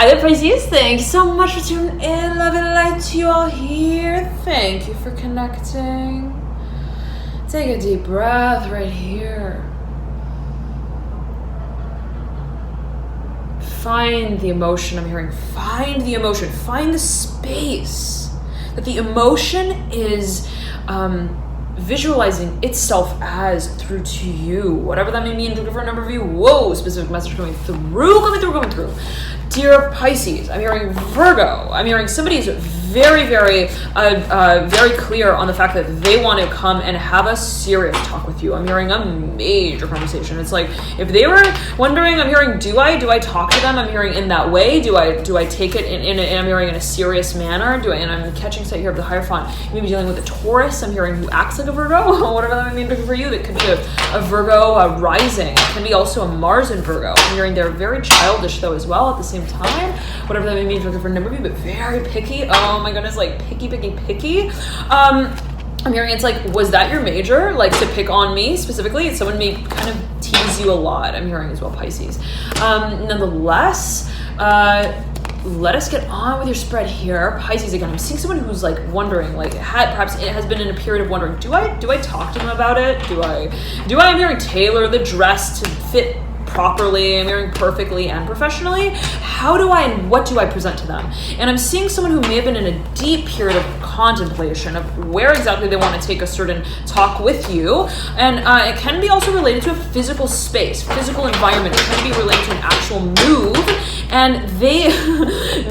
Hi there, Pisces. Thank you so much for tuning in. Love and light to you all here. Thank you for connecting. Take a deep breath right here. Find the emotion. I'm hearing find the emotion. Find the space that the emotion is visualizing itself as through to you. Whatever that may mean for a number of you. Whoa, specific message coming through. Dear Pisces, I'm hearing Virgo. I'm hearing somebody is very clear on the fact that they want to come and have a serious talk with you. I'm hearing a major conversation. It's like if they were wondering, I'm hearing, do I talk to them? I'm hearing in that way. Do I take it in I'm hearing in a serious manner? And I'm catching sight here of the Hierophant. You may be dealing with a Taurus. I'm hearing who acts like a Virgo. Whatever that may mean for you. That could be a Virgo rising. It can be also a Mars in Virgo. I'm hearing they're very childish though as well at the same time. Whatever that may mean for a number of you, but very picky. Oh my goodness, like picky. I'm hearing it's like, was that your major? Like to pick on me specifically? Someone may kind of tease you a lot. I'm hearing as well, Pisces. Nonetheless, let us get on with your spread here. Pisces, again, I'm seeing someone who's like wondering, like perhaps it has been in a period of wondering, do I talk to them about it? Do I, I'm hearing tailor the dress to fit properly, I'm hearing perfectly and professionally. How do I and what do I present to them? And I'm seeing someone who may have been in a deep period of contemplation of where exactly they want to take a certain talk with you. And it can be also related to a physical space, physical environment. It can be related to an actual move. And they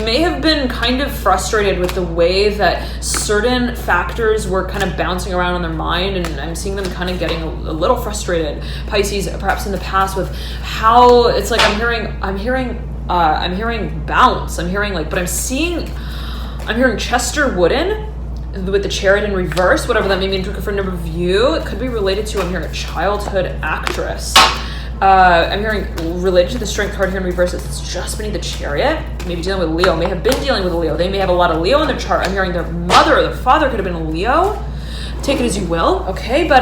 may have been kind of frustrated with the way that certain factors were kind of bouncing around in their mind. And I'm seeing them kind of getting a little frustrated, Pisces, perhaps in the past with how it's like I'm hearing bounce. I'm hearing like, but I'm hearing Chester Wooden with the Chariot in reverse, whatever that may mean for a number of you. It could be related to, I'm hearing a childhood actress. I'm hearing related to the Strength card here in reverse. It's just beneath the Chariot. Maybe dealing with Leo. May have been dealing with a Leo. They may have a lot of Leo in their chart. I'm hearing their mother or their father could have been a Leo. Take it as you will. Okay, but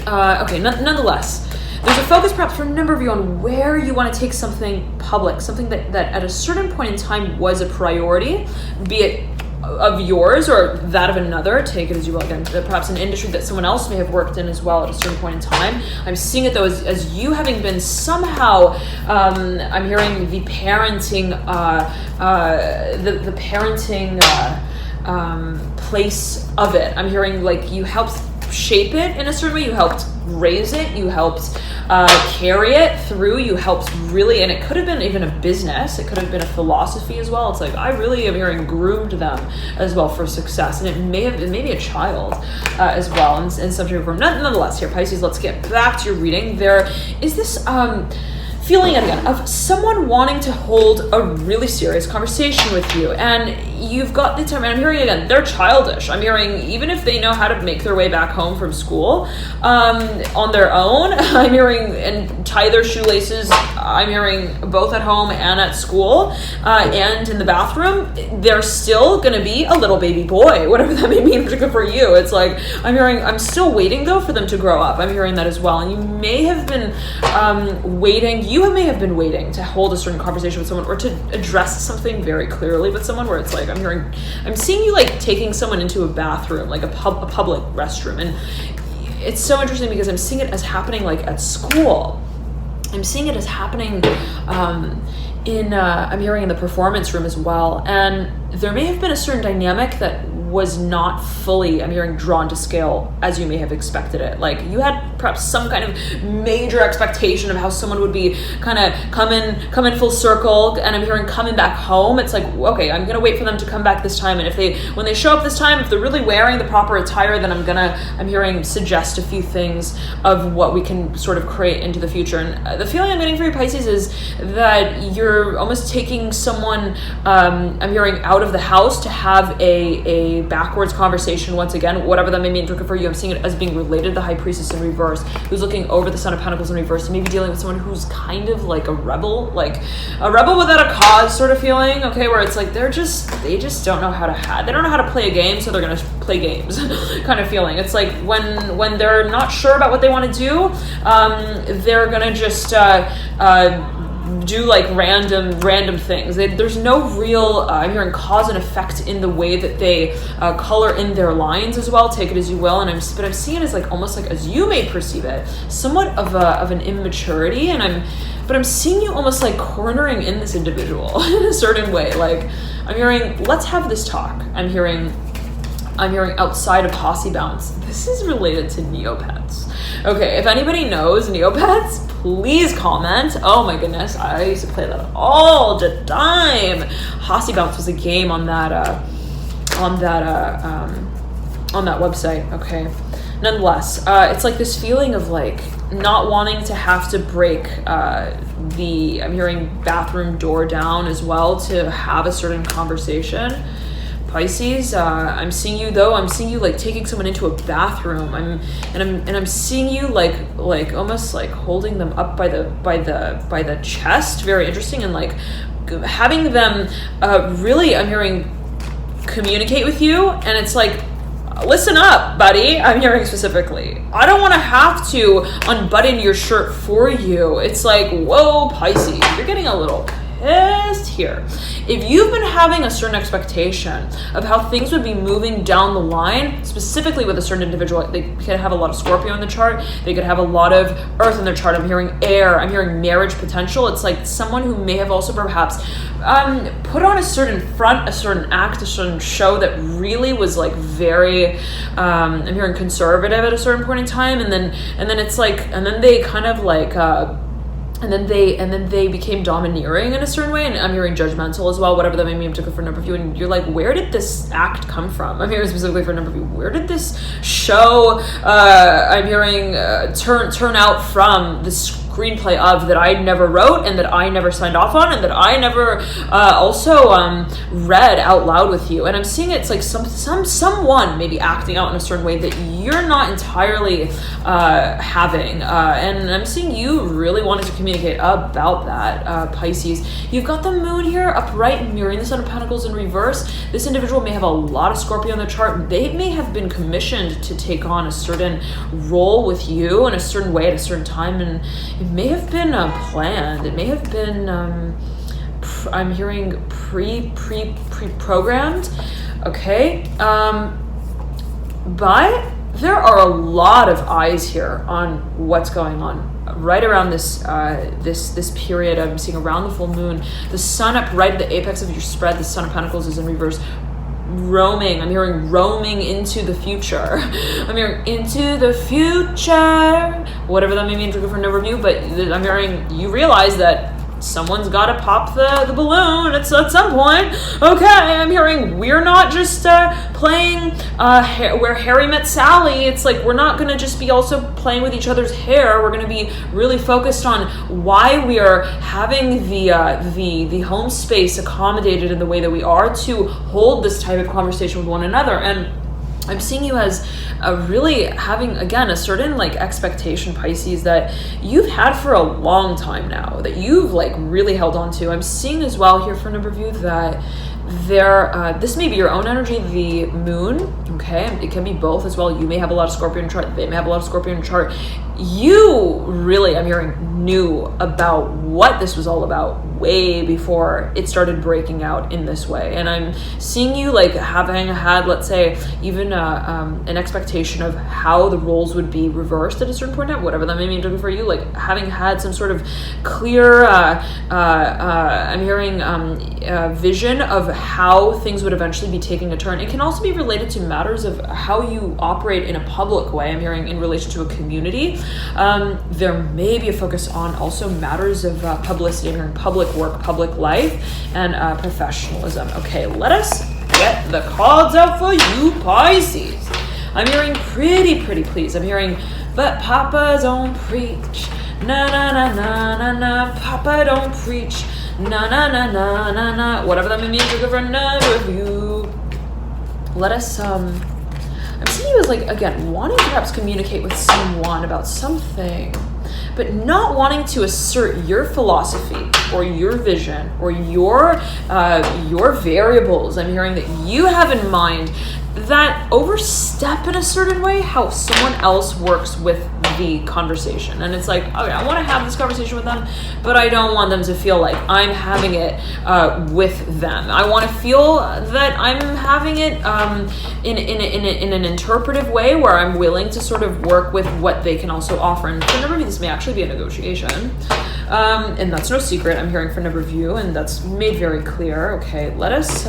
nonetheless. There's a focus perhaps for a number of you on where you want to take something public, something that at a certain point in time was a priority, be it of yours or that of another. Take it as you will. Again, perhaps an industry that someone else may have worked in as well at a certain point in time. I'm seeing it though as you having been somehow, I'm hearing the parenting, the parenting place of it. I'm hearing like you helped shape it in a certain way. You helped raise it. You helped carry it through. You helped really, and it could have been even a business. It could have been a philosophy as well. It's like I really am hearing groomed them as well for success, and it may be a child as well in some shape or form. Nonetheless, here Pisces, let's get back to your reading. There is this feeling again of someone wanting to hold a really serious conversation with you, and you've got the time. And I'm hearing again, they're childish. I'm hearing even if they know how to make their way back home from school on their own, I'm hearing and tie their shoelaces. I'm hearing both at home and at school and in the bathroom. They're still gonna be a little baby boy, whatever that may mean for you. It's like I'm hearing. I'm still waiting though for them to grow up. I'm hearing that as well, and you may have been waiting. You may have been waiting to hold a certain conversation with someone or to address something very clearly with someone where it's like I'm seeing you like taking someone into a bathroom, like a public restroom. And it's so interesting because I'm seeing it as happening like at school. I'm seeing it as happening I'm hearing in the performance room as well. And there may have been a certain dynamic that was not fully, I'm hearing, drawn to scale as you may have expected it. Like you had perhaps some kind of major expectation of how someone would be kind of come in full circle, and I'm hearing coming back home. It's like, okay, I'm gonna wait for them to come back this time, and when they show up this time, if they're really wearing the proper attire, then I'm hearing suggest a few things of what we can sort of create into the future. And the feeling I'm getting for you, Pisces, is that you're almost taking someone, I'm hearing, out of the house to have a backwards conversation once again, whatever that may mean for you. I'm seeing it as being related to the High Priestess in reverse, who's looking over the Son of Pentacles in reverse, and maybe dealing with someone who's kind of like a rebel without a cause sort of feeling, okay, where it's like they just don't know how to play a game, so they're gonna play games kind of feeling. It's like when they're not sure about what they want to do, they're gonna just do like random things. There's no real, I'm hearing cause and effect in the way that they color in their lines as well. Take it as you will. But I'm seeing it as like, almost like, as you may perceive it, somewhat of an immaturity. But I'm seeing you almost like cornering in this individual in a certain way. Like, I'm hearing, let's have this talk. I'm hearing outside of Posse Bounce. This is related to Neopets. Okay, if anybody knows Neopets, please comment. Oh my goodness, I used to play that all the time. Posse Bounce was a game on that website. Okay, nonetheless, it's like this feeling of like not wanting to have to break I'm hearing bathroom door down as well to have a certain conversation. Pisces, I'm seeing you like taking someone into a bathroom. I'm seeing you like almost like holding them up by the chest. Very interesting. And like having them really, I'm hearing, communicate with you. And it's like, listen up, buddy. I'm hearing specifically, I don't want to have to unbutton your shirt for you. It's like, whoa, Pisces, you're getting a little pissed here. If you've been having a certain expectation of how things would be moving down the line, specifically with a certain individual, they could have a lot of Scorpio in the chart, they could have a lot of Earth in their chart. I'm hearing air, I'm hearing marriage potential. It's like someone who may have also perhaps put on a certain front, a certain act, a certain show that really was like very, I'm hearing conservative at a certain point in time, and then it's like, and then they kind of like, and then they became domineering in a certain way, and I'm hearing judgmental as well, whatever that may mean, particularly for a number of you. And you're like, where did this act come from? I'm hearing specifically for a number of you, where did this show, I'm hearing turn out from the screenplay of that I never wrote and that I never signed off on and that I never also read out loud with you. And I'm seeing it's like someone maybe acting out in a certain way that you're not entirely having, and I'm seeing you really wanting to communicate about that, Pisces. You've got the moon here upright and mirroring the Sun of Pentacles in reverse. This individual may have a lot of Scorpio on the chart. They may have been commissioned to take on a certain role with you in a certain way at a certain time, and it may have been planned. It may have been I'm hearing pre-programmed. Okay, but there are a lot of eyes here on what's going on right around this this period. I'm seeing around the full moon, the sun up right at the apex of your spread. The Sun of Pentacles is in reverse, roaming. I'm hearing roaming into the future. I'm hearing into the future, whatever that may mean for a number of you. But I'm hearing you realize that someone's got to pop the balloon at some point. Okay, I'm hearing we're not just playing where Harry met Sally. It's like we're not going to just be also playing with each other's hair. We're going to be really focused on why we are having the home space accommodated in the way that we are to hold this type of conversation with one another. And I'm seeing you as really having, again, a certain like expectation, Pisces, that you've had for a long time now, that you've like really held on to. I'm seeing as well here for a number of you that this may be your own energy, the moon, okay? It can be both as well. You may have a lot of Scorpio in the chart. They may have a lot of Scorpio in the chart. You really, I'm hearing, knew about what this was all about way before it started breaking out in this way. And I'm seeing you like having had, let's say, even an expectation of how the roles would be reversed at a certain point in time, whatever that may mean for you, like having had some sort of clear, I'm hearing vision of how things would eventually be taking a turn. It can also be related to matters of how you operate in a public way. I'm hearing in relation to a community. There may be a focus on also matters of publicity. I'm hearing public work, public life, and professionalism. Okay, let us get the cards out for you, Pisces. I'm hearing pretty please. I'm hearing, but Papa don't preach. Na na na na na na. Papa don't preach. Na na na na na na. Whatever that may mean, for a number of you. Let us I'm seeing you as like, again, wanting to perhaps communicate with someone about something, but not wanting to assert your philosophy or your vision or your variables. I'm hearing that you have in mind that overstep in a certain way how someone else works with the conversation. And it's like, okay, I want to have this conversation with them, but I don't want them to feel like I'm having it with them. I want to feel that I'm having it in an interpretive way where I'm willing to sort of work with what they can also offer. And for a number of you, this may actually be a negotiation. And that's no secret. I'm hearing for a number of you, and that's made very clear. Okay, let us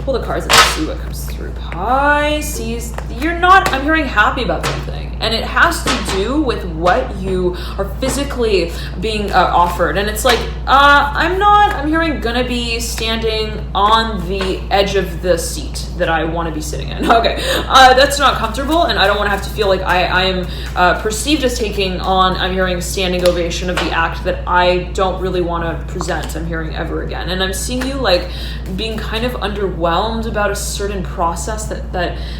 pull the cards and see what comes through. Pisces, you're not, I'm hearing happy about something, and it has to do with what you are physically being offered. And it's like, I'm hearing gonna be standing on the edge of the seat that I want to be sitting in. Okay, that's not comfortable, and I don't want to have to feel like I am perceived as taking on, I'm hearing standing ovation of the act that I don't really want to present, I'm hearing ever again. And I'm seeing you like being kind of underwhelmed about a certain process that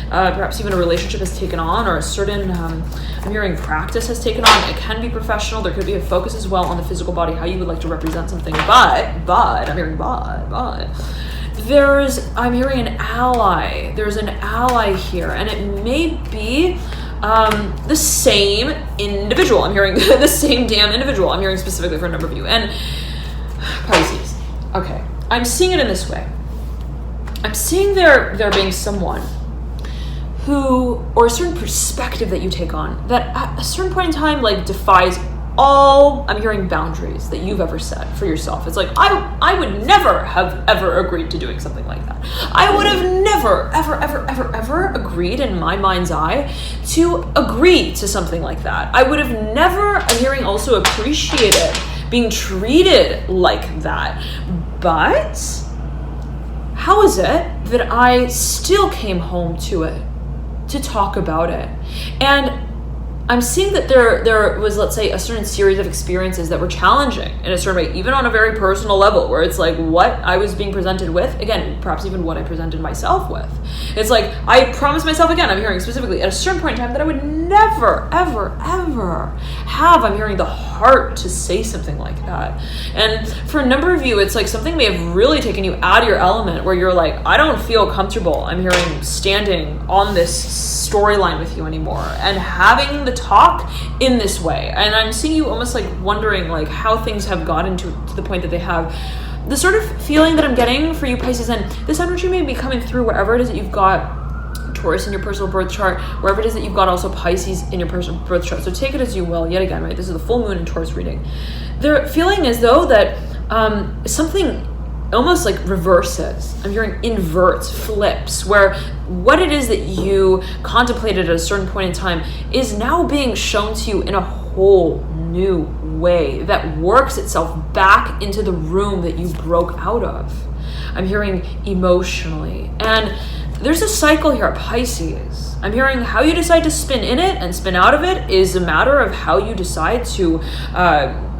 perhaps even a relationship has taken on, or a certain, I'm hearing practice has taken on. It can be professional. There could be a focus as well on the physical body, how you would like to represent something. But, I'm hearing but. I'm hearing an ally. There's an ally here, and it may be the same individual. I'm hearing the same damn individual. I'm hearing specifically for a number of you. And Pisces, okay, I'm seeing it in this way. I'm seeing there being someone who, or a certain perspective that you take on that at a certain point in time like defies all, I'm hearing, boundaries that you've ever set for yourself. It's like, I would never have ever agreed to doing something like that. I would have never, ever agreed in my mind's eye to agree to something like that. I would have never, I'm hearing, also appreciated being treated like that. But how is it that I still came home to it, to talk about it? And I'm seeing that there was, let's say, a certain series of experiences that were challenging in a certain way, even on a very personal level, where it's like what I was being presented with, again, perhaps even what I presented myself with. It's like, I promised myself, again, I'm hearing specifically, at a certain point in time that I would never, ever have, I'm hearing, the heart to say something like that. And for a number of you, it's like something may have really taken you out of your element, where you're like, I don't feel comfortable, I'm hearing, standing on this storyline with you anymore, and having the talk in this way. And I'm seeing you almost like wondering like how things have gotten to the point that they have. The sort of feeling that I'm getting for you, Pisces, and this energy may be coming through wherever it is that you've got Taurus in your personal birth chart, wherever it is that you've got also Pisces in your personal birth chart. So take it as you will. Yet again, right? This is the full moon in Taurus reading. They're feeling as though that something almost like reverses. I'm hearing inverts, flips, where what it is that you contemplated at a certain point in time is now being shown to you in a whole new way that works itself back into the room that you broke out of. I'm hearing emotionally. And there's a cycle here at Pisces. I'm hearing how you decide to spin in it and spin out of it is a matter of how you decide to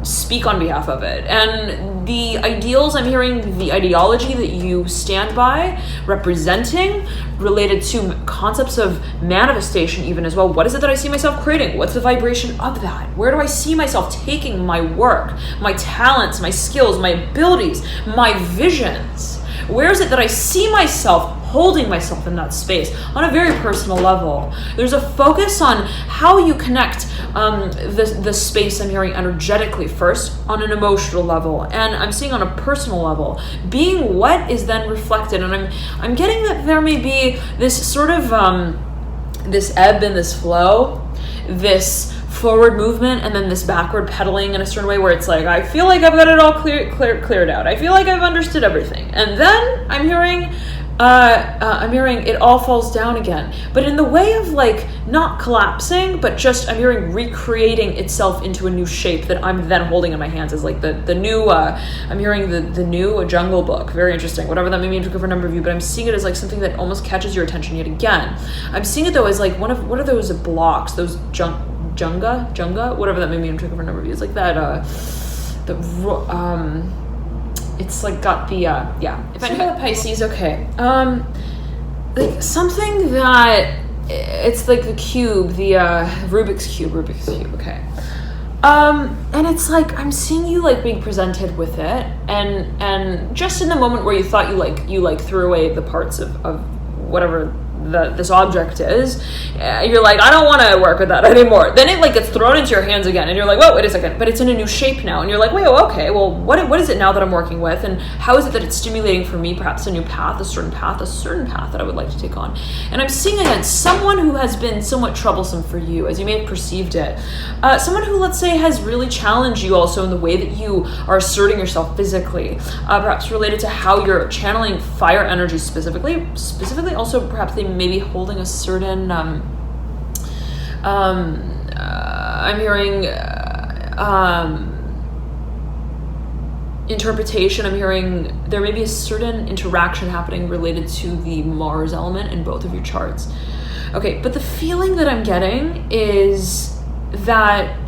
speak on behalf of it. And the ideals, I'm hearing the ideology that you stand by, representing, related to concepts of manifestation even as well. What is it that I see myself creating? What's the vibration of that? Where do I see myself taking my work, my talents, my skills, my abilities, my visions? Where is it that I see myself holding myself in that space on a very personal level? There's a focus on how you connect the space, I'm hearing, energetically first, on an emotional level, and I'm seeing on a personal level, being what is then reflected. And I'm getting that there may be this sort of this ebb and this flow, this forward movement and then this backward pedaling in a certain way, where it's like, I feel like I've got it all cleared out. I feel like I've understood everything. And then I'm hearing it all falls down again, but in the way of like not collapsing, but just I'm hearing recreating itself into a new shape that I'm then holding in my hands as like the new I'm hearing the new Jungle Book. Very interesting, whatever that may mean for a number of you, but I'm seeing it as like something that almost catches your attention yet again. I'm seeing it though as like what are those blocks, those Junga, whatever that may mean for a number of you. It's like that it's like got the if I know the Pisces, okay, like something that it's like the cube, the Rubik's cube, okay, and it's like I'm seeing you like being presented with it, and just in the moment where you thought you threw away the parts of whatever this object is, you're like, I don't want to work with that anymore. Then it like gets thrown into your hands again, and you're like, whoa, wait a second, but it's in a new shape now, and you're like, wait, okay, well, what is it now that I'm working with, and how is it that it's stimulating for me perhaps a new path, a certain path that I would like to take on. And I'm seeing again someone who has been somewhat troublesome for you, as you may have perceived it, someone who, let's say, has really challenged you also in the way that you are asserting yourself physically, perhaps related to how you're channeling fire energy specifically also perhaps they may be holding a certain I'm hearing interpretation. I'm hearing there may be a certain interaction happening related to the Mars element in both of your charts. Okay, but the feeling that I'm getting is that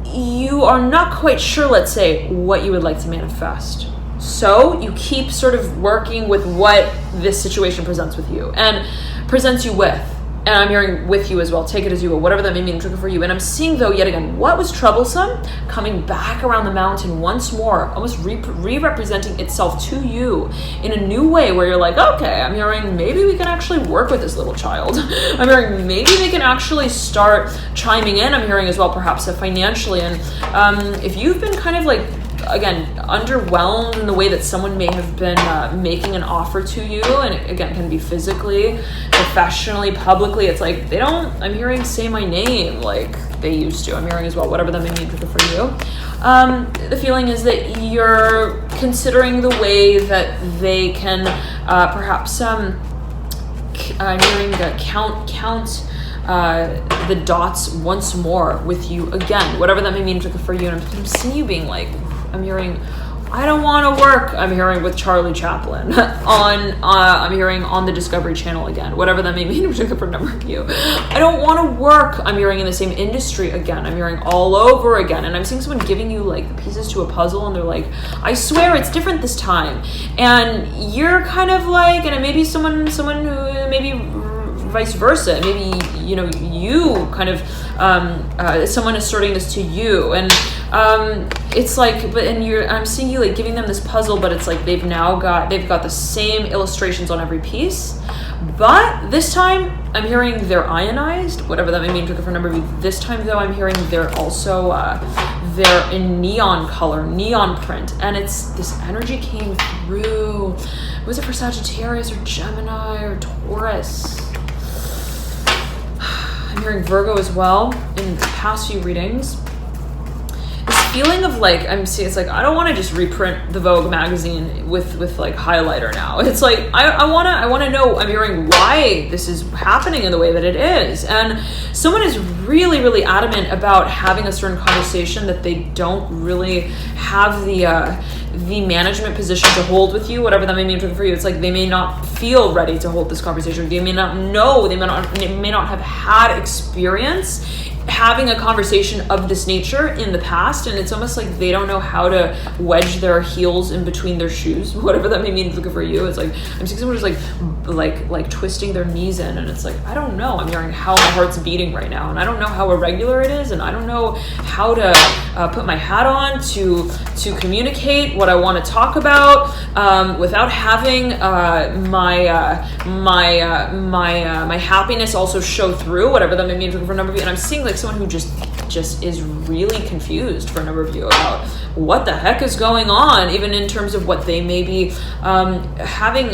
you are not quite sure, let's say, what you would like to manifest. So you keep sort of working with what this situation presents with you and presents you with. And I'm hearing with you as well. Take it as you will, whatever that may mean, trigger for you. And I'm seeing, though, yet again, what was troublesome coming back around the mountain once more, almost re-representing itself to you in a new way where you're like, okay, I'm hearing maybe we can actually work with this little child. I'm hearing maybe they can actually start chiming in. I'm hearing as well, perhaps financially. And if you've been kind of like, again, underwhelmed in the way that someone may have been making an offer to you, and it, again, can be physically, professionally, publicly, it's like they don't, I'm hearing, say my name like they used to. I'm hearing as well, whatever that may mean for you. The feeling is that you're considering the way that they can perhaps I'm hearing count the dots once more with you again, whatever that may mean for you. And I'm seeing you being like, I'm hearing, I don't want to work. I'm hearing with Charlie Chaplin I'm hearing on the Discovery Channel again, whatever that may mean for number of you. I don't want to work. I'm hearing in the same industry again. I'm hearing all over again. And I'm seeing someone giving you like the pieces to a puzzle, and they're like, I swear it's different this time. And you're kind of like, and it may be someone who maybe vice versa. Maybe, you kind of, someone asserting this to you. And it's like, I'm seeing you like giving them this puzzle, but it's like they've got the same illustrations on every piece, but this time I'm hearing they're ionized, whatever that may mean for number of you. This time though, I'm hearing they're also they're in neon color, neon print, and it's this energy came through. Was it for Sagittarius or Gemini or Taurus? I'm hearing Virgo as well in the past few readings. Feeling of like, I'm seeing, it's like, I don't want to just reprint the Vogue magazine with like highlighter now. It's like, I want to know, I'm hearing why this is happening in the way that it is. And someone is really, really adamant about having a certain conversation that they don't really have the management position to hold with you, whatever that may mean for you. It's like they may not feel ready to hold this conversation. They may not know, they may not have had experience having a conversation of this nature in the past, and it's almost like they don't know how to wedge their heels in between their shoes, whatever that may mean for you. It's like I'm seeing someone just like twisting their knees in, and it's like, I don't know, I'm hearing how my heart's beating right now, and I don't know how irregular it is, and I don't know how to put my hat on to communicate what I want to talk about without having my happiness also show through, whatever that may mean for a number of you. And I'm seeing like someone who just is really confused for a number of you about what the heck is going on, even in terms of what they may be having.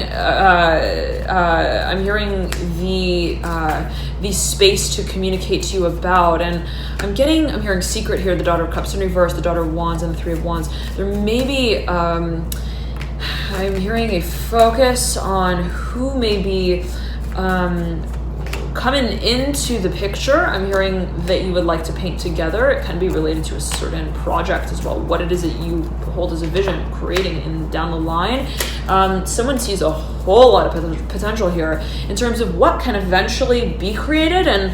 I'm hearing the space to communicate to you about, and I'm hearing secret here, the Daughter of Cups in reverse, the Daughter of Wands, and the Three of Wands. There may be I'm hearing a focus on who may be coming into the picture. I'm hearing that you would like to paint together. It can be related to a certain project as well, what it is that you hold as a vision, creating in down the line. Someone sees a whole lot of potential here in terms of what can eventually be created, and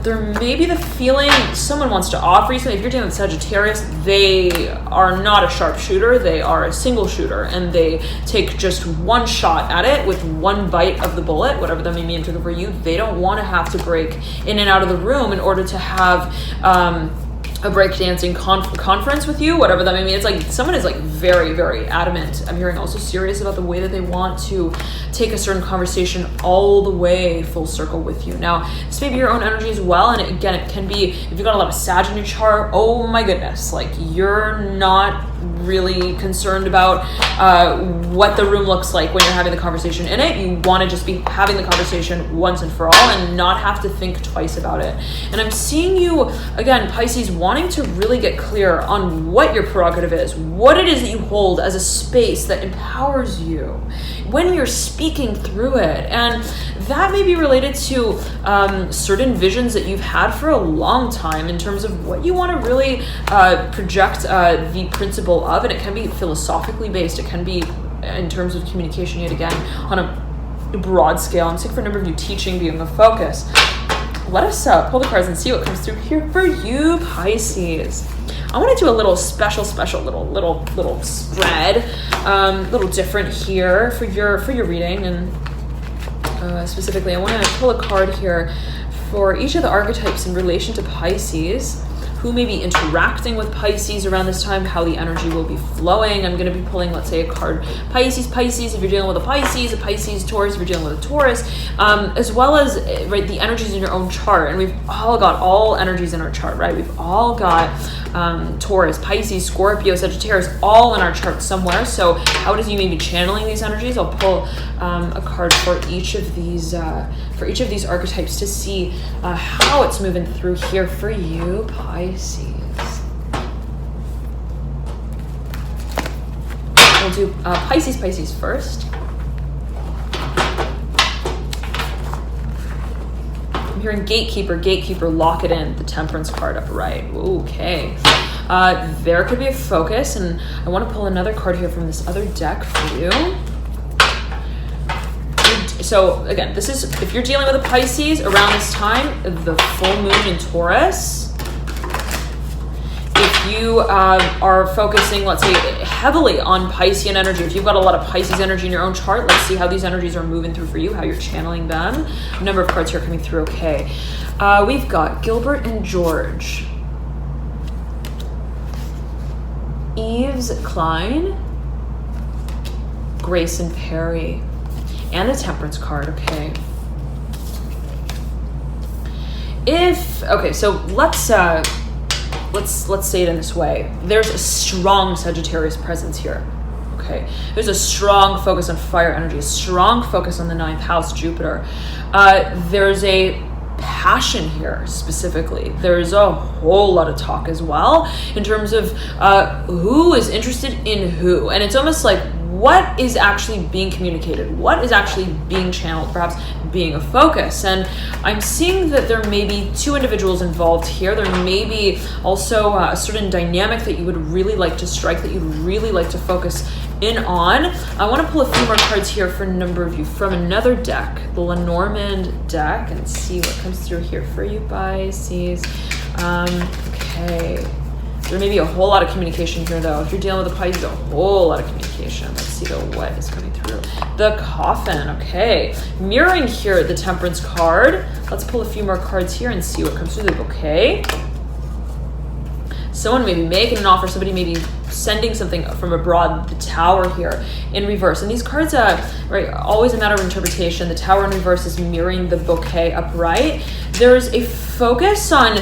there may be the feeling someone wants to offer you something. If you're dealing with Sagittarius, they are not a sharpshooter, they are a single shooter, and they take just one shot at it with one bite of the bullet, whatever that may mean for you. They don't want to have to break in and out of the room in order to have a breakdancing conference with you, whatever that may mean. It's like someone is like very, very adamant. I'm hearing also serious about the way that they want to take a certain conversation all the way full circle with you. Now, this may be your own energy as well. And again, it can be, if you've got a lot of Sag in your chart, oh my goodness, like you're not really concerned about what the room looks like when you're having the conversation in it. You want to just be having the conversation once and for all and not have to think twice about it. And I'm seeing you, again, Pisces, wanting to really get clear on what your prerogative is, what it is that you hold as a space that empowers you when you're speaking through it. And that may be related to certain visions that you've had for a long time in terms of what you want to really project the principle of. And it can be philosophically based. It can be in terms of communication, yet again, on a broad scale. I'm seeing for a number of you teaching being the focus. Let us pull the cards and see what comes through here for you, Pisces. I want to do a little special little spread, little different here for your reading. And specifically, I want to pull a card here for each of the archetypes in relation to Pisces, who may be interacting with Pisces around this time, how the energy will be flowing. I'm going to be pulling, let's say, a card Pisces, if you're dealing with a Pisces, Taurus, if you're dealing with a Taurus, as well as right, the energies in your own chart. And we've all got all energies in our chart, right? We've all got Taurus, Pisces, Scorpio, Sagittarius, all in our chart somewhere. So how does you may be channeling these energies? I'll pull a card for each of these archetypes to see how it's moving through here for you, Pisces. We'll do Pisces first. I'm hearing gatekeeper, lock it in, the Temperance card up right. Okay. There could be a focus, and I want to pull another card here from this other deck for you. So again, this is, if you're dealing with a Pisces around this time, the full moon in Taurus. If you are focusing, let's say, heavily on Piscean energy, if you've got a lot of Pisces energy in your own chart, let's see how these energies are moving through for you, how you're channeling them. A number of cards here coming through, okay. We've got Gilbert and George. Yves Klein. Grace and Perry. And the Temperance card, okay. So let's say it in this way. There's a strong Sagittarius presence here, okay? There's a strong focus on fire energy, a strong focus on the 9th house, Jupiter. There's a passion here specifically. There's a whole lot of talk as well in terms of who is interested in who. And it's almost like, what is actually being communicated? What is actually being channeled, perhaps being a focus? And I'm seeing that there may be two individuals involved here. There may be also a certain dynamic that you would really like to strike, that you'd really like to focus in on. I want to pull a few more cards here for a number of you from another deck, the Lenormand deck, and see what comes through here for you, Pisces. Okay. There may be a whole lot of communication here, though. If you're dealing with a Pisces, a whole lot of communication. Let's see what is coming through. The Coffin, okay. Mirroring here the Temperance card. Let's pull a few more cards here and see what comes through the bouquet. Someone may be making an offer. Somebody may be sending something from abroad. The Tower here in reverse. And these cards are right, always a matter of interpretation. The Tower in reverse is mirroring the bouquet upright. There's a focus on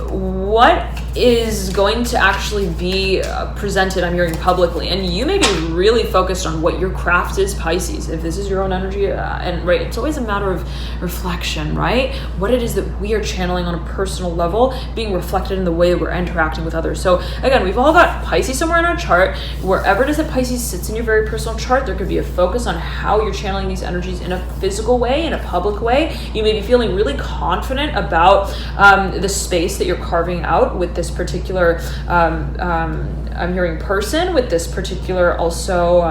what is going to actually be presented, I'm hearing, publicly. And you may be really focused on what your craft is, Pisces, if this is your own energy. And right, it's always a matter of reflection, right? What it is that we are channeling on a personal level being reflected in the way that we're interacting with others. So again, we've all got Pisces somewhere in our chart. Wherever it is that Pisces sits in your very personal chart, there could be a focus on how you're channeling these energies in a physical way, in a public way. You may be feeling really confident about the space that you're carving out with this particular I'm hearing person, with this particular also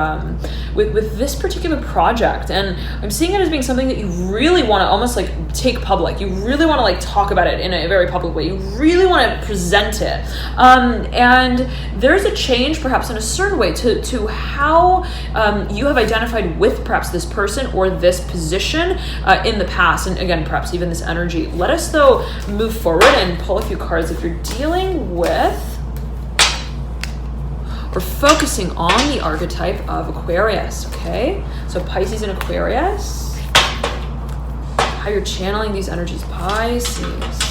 with this particular project. And I'm seeing it as being something that you really want to almost like take public. You really want to like talk about it in a very public way. You really want to present it. And there's a change perhaps in a certain way to how you have identified with perhaps this person or this position in the past. And again, perhaps even this energy. Let us, though, move forward and pull a few cards. If you're dealing with or focusing on the archetype of Aquarius, okay? So Pisces and Aquarius, how you're channeling these energies, Pisces.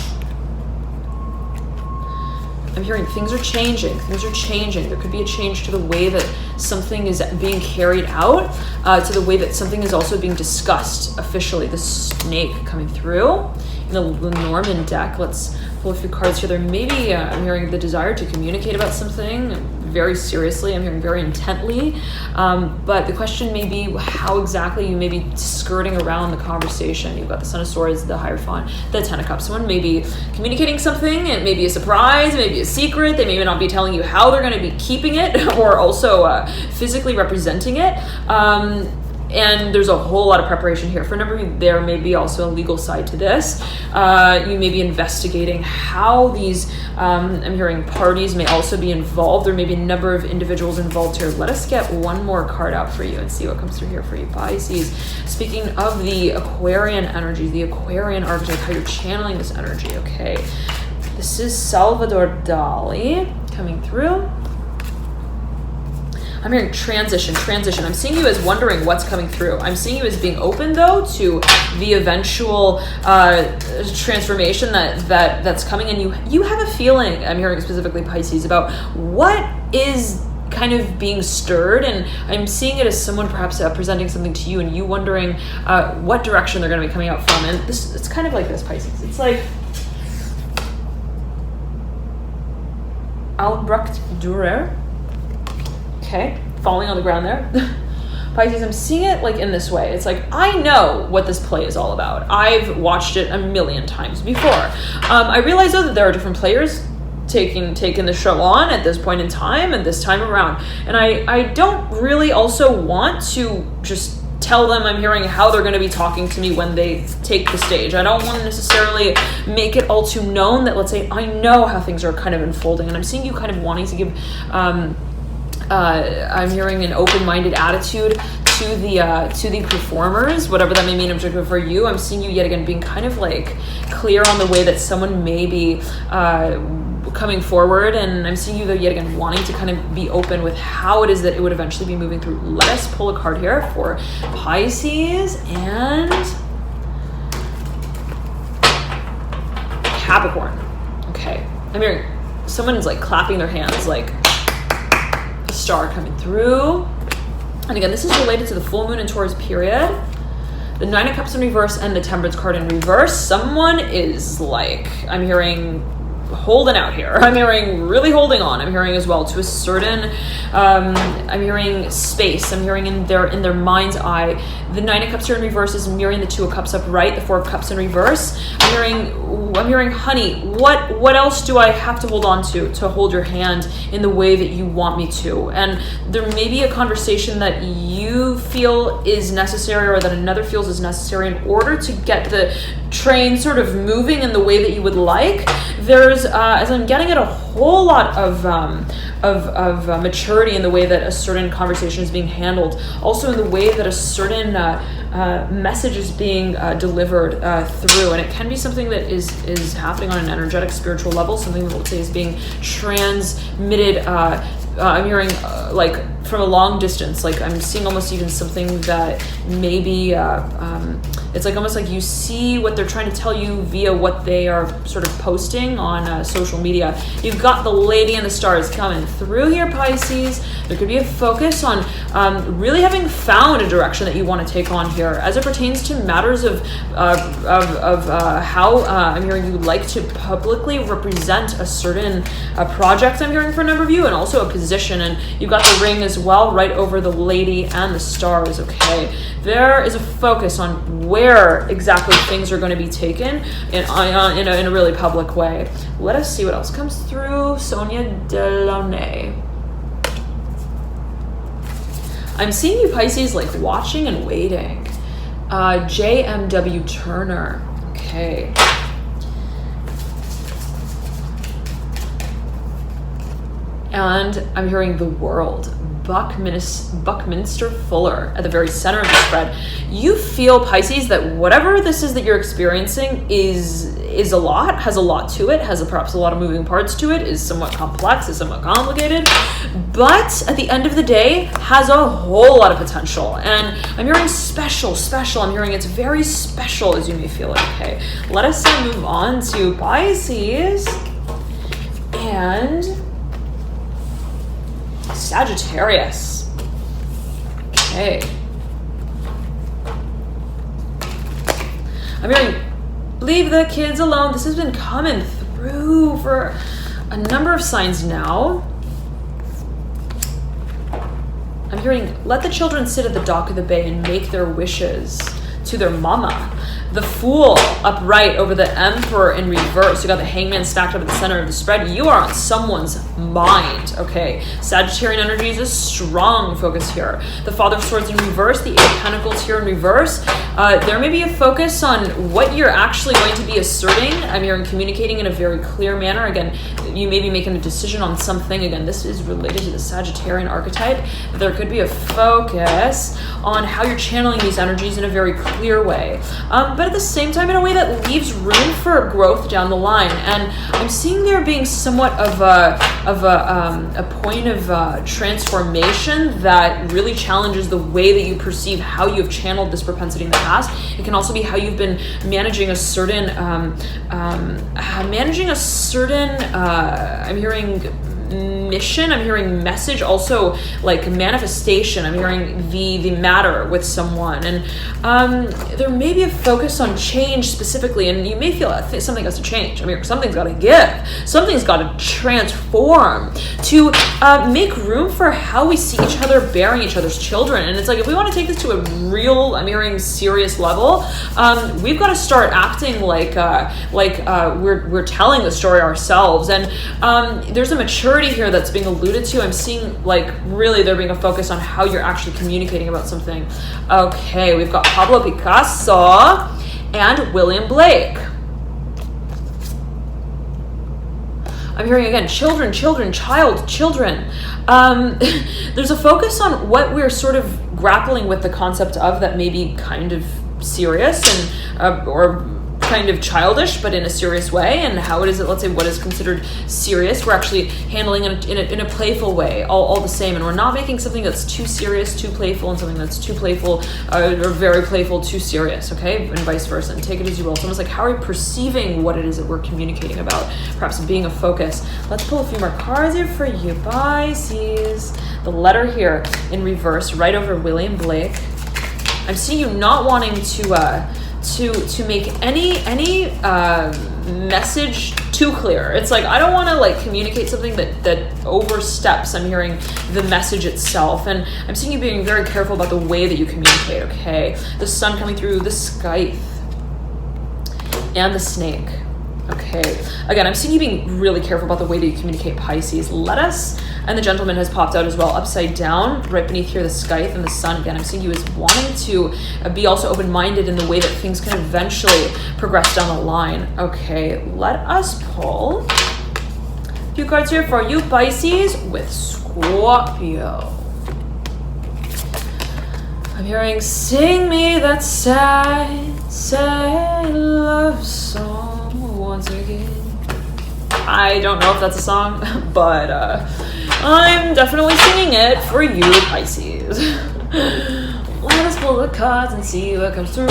I'm hearing things are changing. Things are changing. There could be a change to the way that something is being carried out, to the way that something is also being discussed officially. The snake coming through in the Lenormand deck. Let's pull a few cards here. There may be, I'm hearing the desire to communicate about something very seriously. I'm hearing very intently. But the question may be how exactly you may be skirting around the conversation. You've got the Son of Swords, the Hierophant, the Ten of Cups. Someone may be communicating something. It may be a surprise. It may be a secret. They may not be telling you how they're going to be keeping it or also physically representing it. And there's a whole lot of preparation here. For a number of you, there may be also a legal side to this. You may be investigating how these, I'm hearing parties may also be involved. There may be a number of individuals involved here. Let us get one more card out for you and see what comes through here for you, Pisces. Speaking of the Aquarian energy, the Aquarian archetype, how you're channeling this energy, okay? This is Salvador Dali coming through. I'm hearing transition. I'm seeing you as wondering what's coming through. I'm seeing you as being open, though, to the eventual transformation that's coming. And you have a feeling, I'm hearing specifically Pisces, about what is kind of being stirred. And I'm seeing it as someone perhaps presenting something to you and you wondering what direction they're going to be coming out from. And it's kind of like this, Pisces. It's like Albrecht Dürer. Okay, falling on the ground there. Pisces, I'm seeing it like in this way. It's like, I know what this play is all about. I've watched it a million times before. I realize, though, that there are different players taking the show on at this point in time and this time around. And I don't really also want to just tell them, I'm hearing, how they're going to be talking to me when they take the stage. I don't want to necessarily make it all too known that, let's say, I know how things are kind of unfolding. And I'm seeing you kind of wanting to give... I'm hearing an open-minded attitude to the performers, whatever that may mean in particular for you. I'm seeing you yet again being kind of like clear on the way that someone may be coming forward, and I'm seeing you though yet again wanting to kind of be open with how it is that it would eventually be moving through. Let us pull a card here for Pisces and Capricorn. Okay, I'm hearing someone's like clapping their hands, like star coming through. And again, this is related to the full moon in Taurus period, the Nine of Cups in reverse, and the Temperance card in reverse. Someone is like, I'm hearing holding out here. I'm hearing really holding on. I'm hearing as well to a certain I'm hearing space. I'm hearing in their mind's eye. The Nine of Cups here in reverse is mirroring the Two of Cups upright, the Four of Cups in reverse. I'm hearing, honey, what else do I have to hold on to hold your hand in the way that you want me to? And there may be a conversation that you feel is necessary or that another feels is necessary in order to get the train sort of moving in the way that you would like. There's, as I'm getting at, a whole lot of maturity in the way that a certain conversation is being handled. Also in the way that a certain message is being delivered through. And it can be something that is happening on an energetic, spiritual level, something that, let's say, is being transmitted. I'm hearing like from a long distance, like I'm seeing almost even something that maybe it's like almost like you see what they're trying to tell you via what they are sort of posting on social media. You've got the Lady and the Stars coming through here, Pisces. There could be a focus on really having found a direction that you want to take on here as it pertains to matters of how I'm hearing you would like to publicly represent a certain project. I'm hearing for a number of you, and also a position. And you've got the Ring as well, right over the Lady and the Stars. Okay, there is a focus on where exactly things are going to be taken in a really public way. Let us see what else comes through. Sonia Delaunay. I'm seeing you, Pisces, like watching and waiting. JMW Turner. Okay. And I'm hearing the World. Buckminster Fuller at the very center of the spread. You feel, Pisces, that whatever this is that you're experiencing is a lot, has a lot to it, has perhaps a lot of moving parts to it, is somewhat complex, is somewhat complicated, but at the end of the day has a whole lot of potential. And I'm hearing special. I'm hearing it's very special, as you may feel it. Okay, let us move on to Pisces and Sagittarius. Okay. I'm hearing leave the kids alone. This has been coming through for a number of signs now. I'm hearing let the children sit at the dock of the bay and make their wishes to their mama. The Fool upright over the Emperor in reverse. You got the Hangman stacked up at the center of the spread. You are on someone's mind, okay? Sagittarian energy is a strong focus here. The Father of Swords in reverse, the Eight of Pentacles here in reverse. There may be a focus on what you're actually going to be asserting. I'm hearing communicating in a very clear manner. Again, you may be making a decision on something. Again, this is related to the Sagittarian archetype. There could be a focus on how you're channeling these energies in a very clear way. But at the same time, in a way that leaves room for growth down the line. And I'm seeing there being somewhat of a point of transformation that really challenges the way that you perceive how you've channeled this propensity in the past. It can also be how you've been managing a certain, I'm hearing mission, I'm hearing message, also like manifestation. I'm hearing the matter with someone, and there may be a focus on change specifically, and you may feel something has to change. I mean, something's got to give, something's got to transform to make room for how we see each other bearing each other's children. And it's like, if we want to take this to a real, I'm hearing serious level, we've got to start acting like we're telling the story ourselves. And there's a maturity here that's being alluded to. I'm seeing like really there being a focus on how you're actually communicating about something. Okay, we've got Pablo Picasso and William Blake. I'm hearing again, children. There's a focus on what we're sort of grappling with the concept of that may be kind of serious and or kind of childish, but in a serious way. And how it is that, let's say, what is considered serious, we're actually handling it in a playful way, all the same. And we're not making something that's too serious, too playful, and something that's too playful or very playful, too serious, okay? And vice versa. And take it as you will. It's almost like, how are we perceiving what it is that we're communicating about? Perhaps being a focus. Let's pull a few more cards here for you, Pisces. The letter here in reverse, right over William Blake. I'm seeing you not wanting to make any message too clear. It's like, I don't want to like communicate something that oversteps. I'm hearing the message itself, and I'm seeing you being very careful about the way that you communicate. Okay, the sun coming through, the scythe and the snake. Okay, again, I'm seeing you being really careful about the way that you communicate, Pisces. Let us, and the gentleman has popped out as well, upside down, right beneath here, the scythe and the sun. Again, I'm seeing you as wanting to be also open-minded in the way that things can eventually progress down the line. Okay, let us pull a few cards here for you, Pisces, with Scorpio. I'm hearing, sing me that sad, sad love song once again. I don't know if that's a song, but I'm definitely singing it for you, Pisces. Let us pull the cards and see what comes through.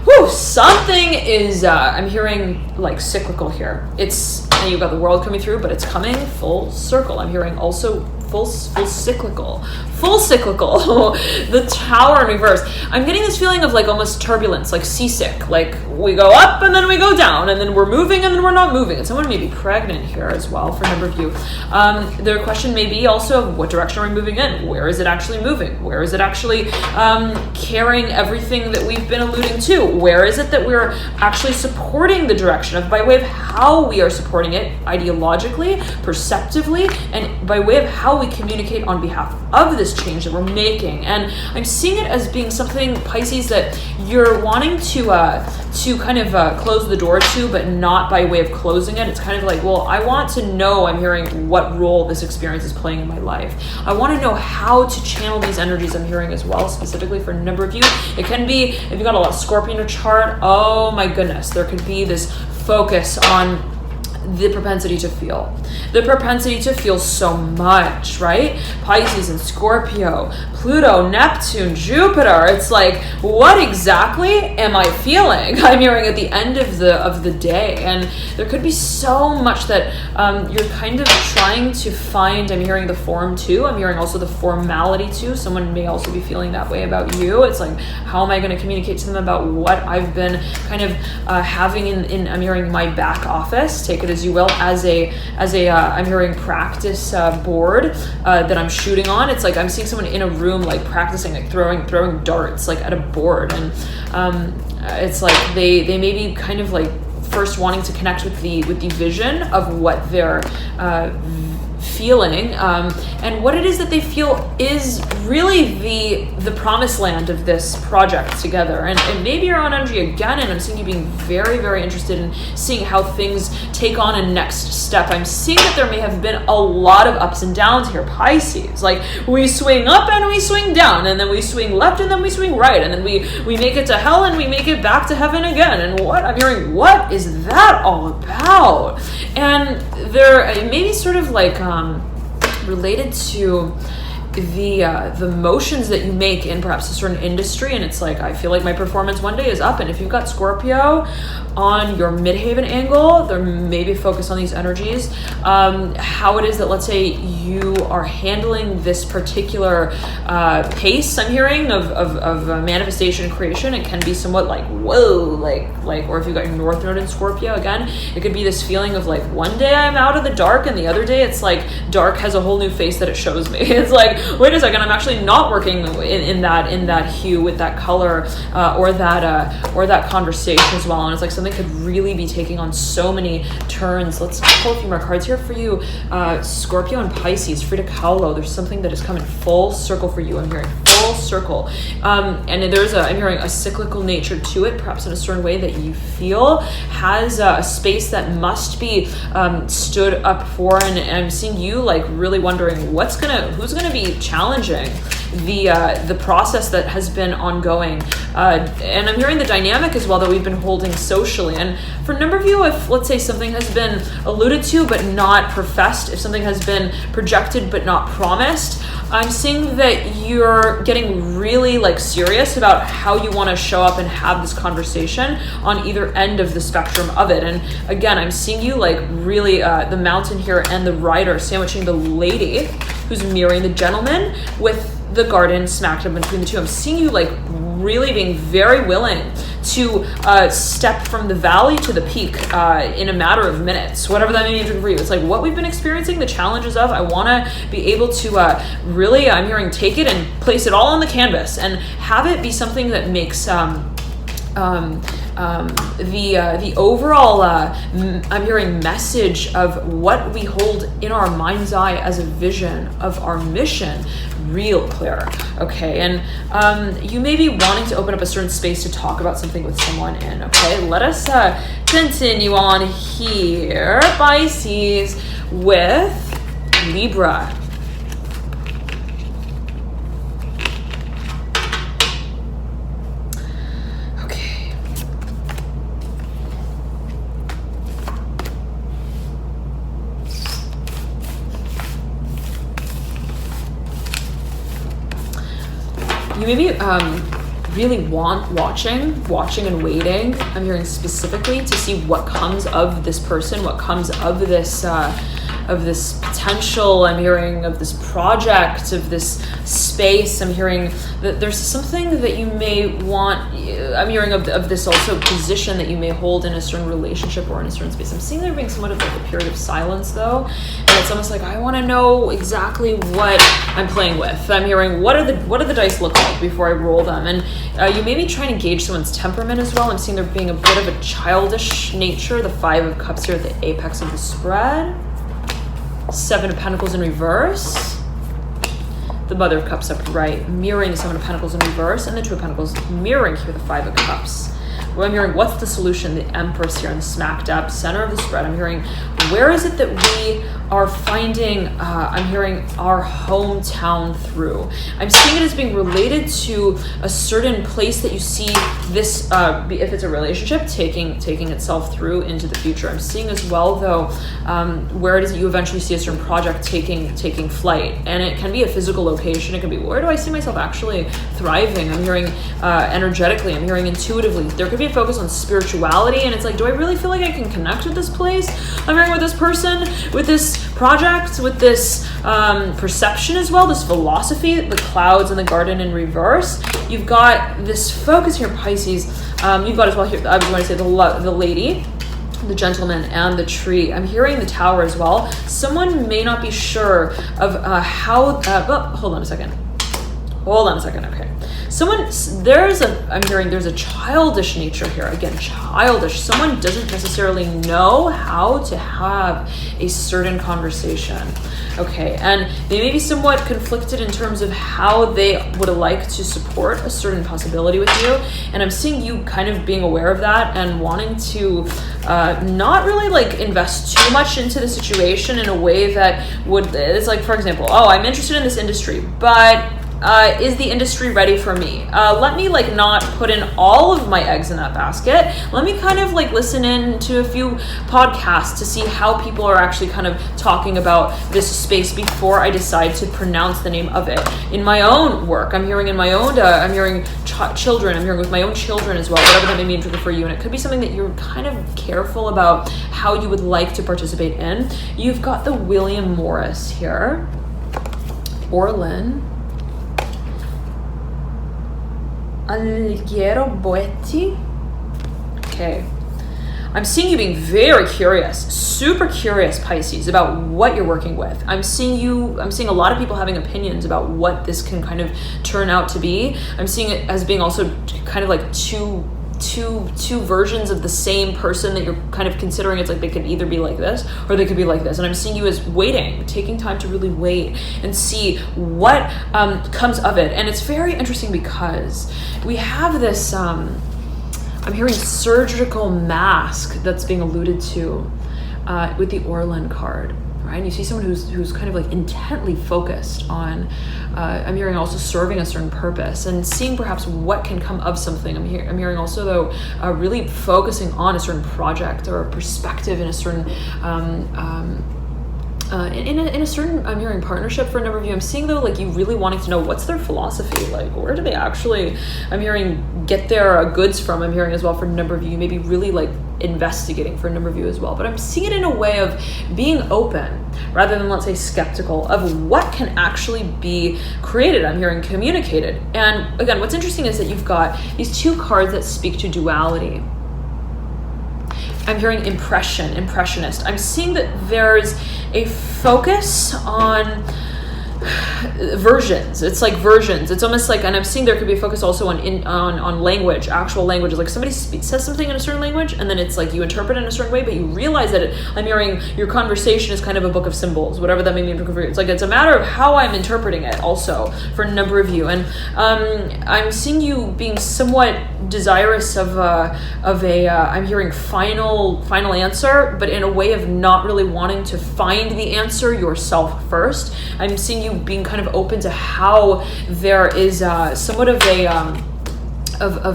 Whew, something is, I'm hearing like cyclical here. It's, and you've got the world coming through, but it's coming full circle. I'm hearing also full cyclical. The Tower in reverse. I'm getting this feeling of like almost turbulence, like seasick. Like we go up and then we go down, and then we're moving and then we're not moving. And someone may be pregnant here as well for a number of you. The question may be also, what direction are we moving in? Where is it actually moving? Where is it actually carrying everything that we've been alluding to? Where is it that we're actually supporting the direction of, by way of how we are supporting it ideologically, perceptively, and by way of how we communicate on behalf of this change that we're making. And I'm seeing it as being something, Pisces, that you're wanting to kind of close the door to, but not by way of closing it. It's kind of like, well, I want to know, I'm hearing, what role this experience is playing in my life. I want to know how to channel these energies, I'm hearing as well, specifically for a number of you. It can be, if you've got a lot of Scorpio in your chart, oh my goodness, there could be this focus on the propensity to feel. The propensity to feel so much, right? Pisces and Scorpio, Pluto, Neptune, Jupiter. It's like, what exactly am I feeling? I'm hearing at the end of the day. And there could be so much that you're kind of trying to find. I'm hearing the form too. I'm hearing also the formality too. Someone may also be feeling that way about you. It's like, how am I going to communicate to them about what I've been kind of having in I'm hearing my back office, take it as you will, as a I'm hearing practice board that I'm shooting on. It's like I'm seeing someone in a room like practicing, like throwing darts like at a board, and it's like they may be kind of like first wanting to connect with the vision of what they're feeling, and what it is that they feel is really the promised land of this project together. And maybe you're on energy again, and I'm seeing you being very, very interested in seeing how things take on a next step. I'm seeing that there may have been a lot of ups and downs here, Pisces. Like, we swing up and we swing down, and then we swing left and then we swing right, and then we make it to hell and we make it back to heaven again. And what I'm hearing, what is that all about? And there may be sort of like related to the motions that you make in perhaps a certain industry, and it's like, I feel like my performance one day is up. And if you've got Scorpio on your midhaven angle, there may be focus on these energies, how it is that, let's say, you are handling this particular pace I'm hearing of manifestation and creation. It can be somewhat like, whoa, like, or if you've got your North Node in Scorpio, again, it could be this feeling of like, one day I'm out of the dark, and the other day it's like dark has a whole new face that it shows me. It's like, wait a second, I'm actually not working in that hue with that color, or that conversation as well. And it's like something could really be taking on so many turns. Let's pull a few more cards here for you. Scorpio and Pisces, Frida Kahlo. There's something that is coming full circle for you. I'm hearing full circle, and there's I'm hearing a cyclical nature to it, perhaps in a certain way that you feel has a space that must be stood up for. And I'm seeing you like really wondering who's gonna be challenging the process that has been ongoing, and I'm hearing the dynamic as well that we've been holding socially. And for a number of you, if let's say something has been alluded to but not professed, if something has been projected but not promised, I'm seeing that you're getting really like serious about how you want to show up and have this conversation on either end of the spectrum of it. And again, I'm seeing you like really the mountain here and the rider sandwiching the lady who's mirroring the gentleman with the garden smacked up between the two. I'm seeing you like really being very willing to step from the valley to the peak in a matter of minutes, whatever that may mean for you. It's like what we've been experiencing, the challenges of, I want to be able to really, I'm hearing, take it and place it all on the canvas and have it be something that makes the overall I'm hearing message of what we hold in our mind's eye as a vision of our mission real clear. Okay, and you may be wanting to open up a certain space to talk about something with someone in. Okay, let us continue on here, Pisces, with Libra. You may be really watching and waiting. I'm hearing specifically to see what comes of this person, what comes of this potential. I'm hearing of this project, of this space. I'm hearing that there's something that you may want. I'm hearing of this also position that you may hold in a certain relationship or in a certain space. I'm seeing there being somewhat of like a period of silence though, and it's almost like I want to know exactly what I'm playing with. I'm hearing what do the dice look like before I roll them, and you may be trying to gauge someone's temperament as well. I'm seeing there being a bit of a childish nature. The 5 of Cups here at the apex of the spread. 7 of Pentacles in reverse. the Mother of Cups upright, mirroring the Seven of Pentacles in reverse, and the Two of Pentacles mirroring here the Five of Cups. Well, I'm hearing, what's the solution? The Empress here in the smack dab center of the spread. I'm hearing, where is it that we are finding, I'm hearing our hometown through. I'm seeing it as being related to a certain place that you see this, if it's a relationship, taking itself through into the future. I'm seeing as well, though, where it is that you eventually see a certain project taking flight. And it can be a physical location. It can be, where do I see myself actually thriving? I'm hearing energetically. I'm hearing intuitively. There could be a focus on spirituality, and it's like, do I really feel like I can connect with this place? I'm hearing with this person, with this project, with this perception as well, this philosophy, the clouds and the garden in reverse. You've got this focus here, Pisces. You've got as well here, I was going to say the lady, the gentleman, and the tree. I'm hearing the Tower as well. Someone may not be sure of how, hold on a second. Okay. I'm hearing there's a childish nature here. Again, childish. Someone doesn't necessarily know how to have a certain conversation. Okay, and they may be somewhat conflicted in terms of how they would like to support a certain possibility with you. And I'm seeing you kind of being aware of that and wanting to not really like invest too much into the situation in a way that would, it's like, for example, oh, I'm interested in this industry, but is the industry ready for me? Let me like not put in all of my eggs in that basket. Let me kind of like listen in to a few podcasts to see how people are actually kind of talking about this space before I decide to pronounce the name of it. In my own work, I'm hearing in my own, I'm hearing children, I'm hearing with my own children as well, whatever that may mean for you. And it could be something that you're kind of careful about how you would like to participate in. You've got the William Morris here. Orlin. Alghero Boetti. Okay. I'm seeing you being very curious, super curious, Pisces, about what you're working with. I'm seeing a lot of people having opinions about what this can kind of turn out to be. I'm seeing it as being also kind of like two versions of the same person that you're kind of considering. It's like they could either be like this or they could be like this. And I'm seeing you as waiting, taking time to really wait and see what comes of it. And it's very interesting because we have this, I'm hearing surgical mask that's being alluded to with the Orlin card. Right? And you see someone who's kind of like intently focused on, I'm hearing also serving a certain purpose and seeing perhaps what can come of something. I'm hearing also though, really focusing on a certain project or a perspective in a certain, in a certain, I'm hearing partnership for a number of you. I'm seeing though, like you really wanting to know what's their philosophy, like where do they actually, I'm hearing get their goods from. I'm hearing as well for a number of you, maybe really like investigating for a number of you as well. But I'm seeing it in a way of being open rather than, let's say, skeptical of what can actually be created. I'm hearing communicated. And again, what's interesting is that you've got these two cards that speak to duality. I'm hearing impressionist. I'm seeing that there's a focus on versions. It's like versions. It's almost like, and I'm seeing there could be a focus also on language, actual language. Like somebody says something in a certain language, and then it's like you interpret it in a certain way, but you realize that I'm hearing your conversation is kind of a book of symbols, whatever that may mean for you. It's like it's a matter of how I'm interpreting it also for a number of you. And I'm seeing you being somewhat desirous of a I'm hearing final answer, but in a way of not really wanting to find the answer yourself first. I'm seeing you being kind of open to how there is somewhat of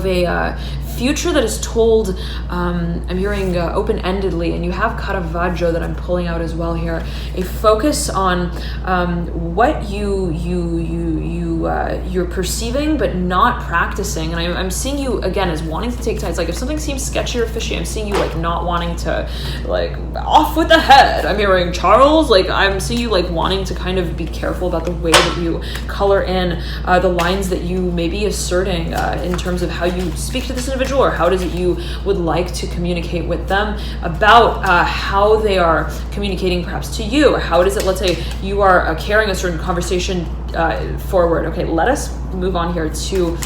a future that is told, I'm hearing open-endedly, and you have Caravaggio that I'm pulling out as well here. A focus on what you're perceiving but not practicing. And I'm seeing you again as wanting to take time. It's like if something seems sketchy or fishy, I'm seeing you like not wanting to, like, off with the head. I'm hearing Charles, like I'm seeing you like wanting to kind of be careful about the way that you color in the lines that you may be asserting in terms of how you speak to this individual, or how does it you would like to communicate with them about how they are communicating perhaps to you, or how does it, let's say you are carrying a certain conversation forward. Okay, let us move on here to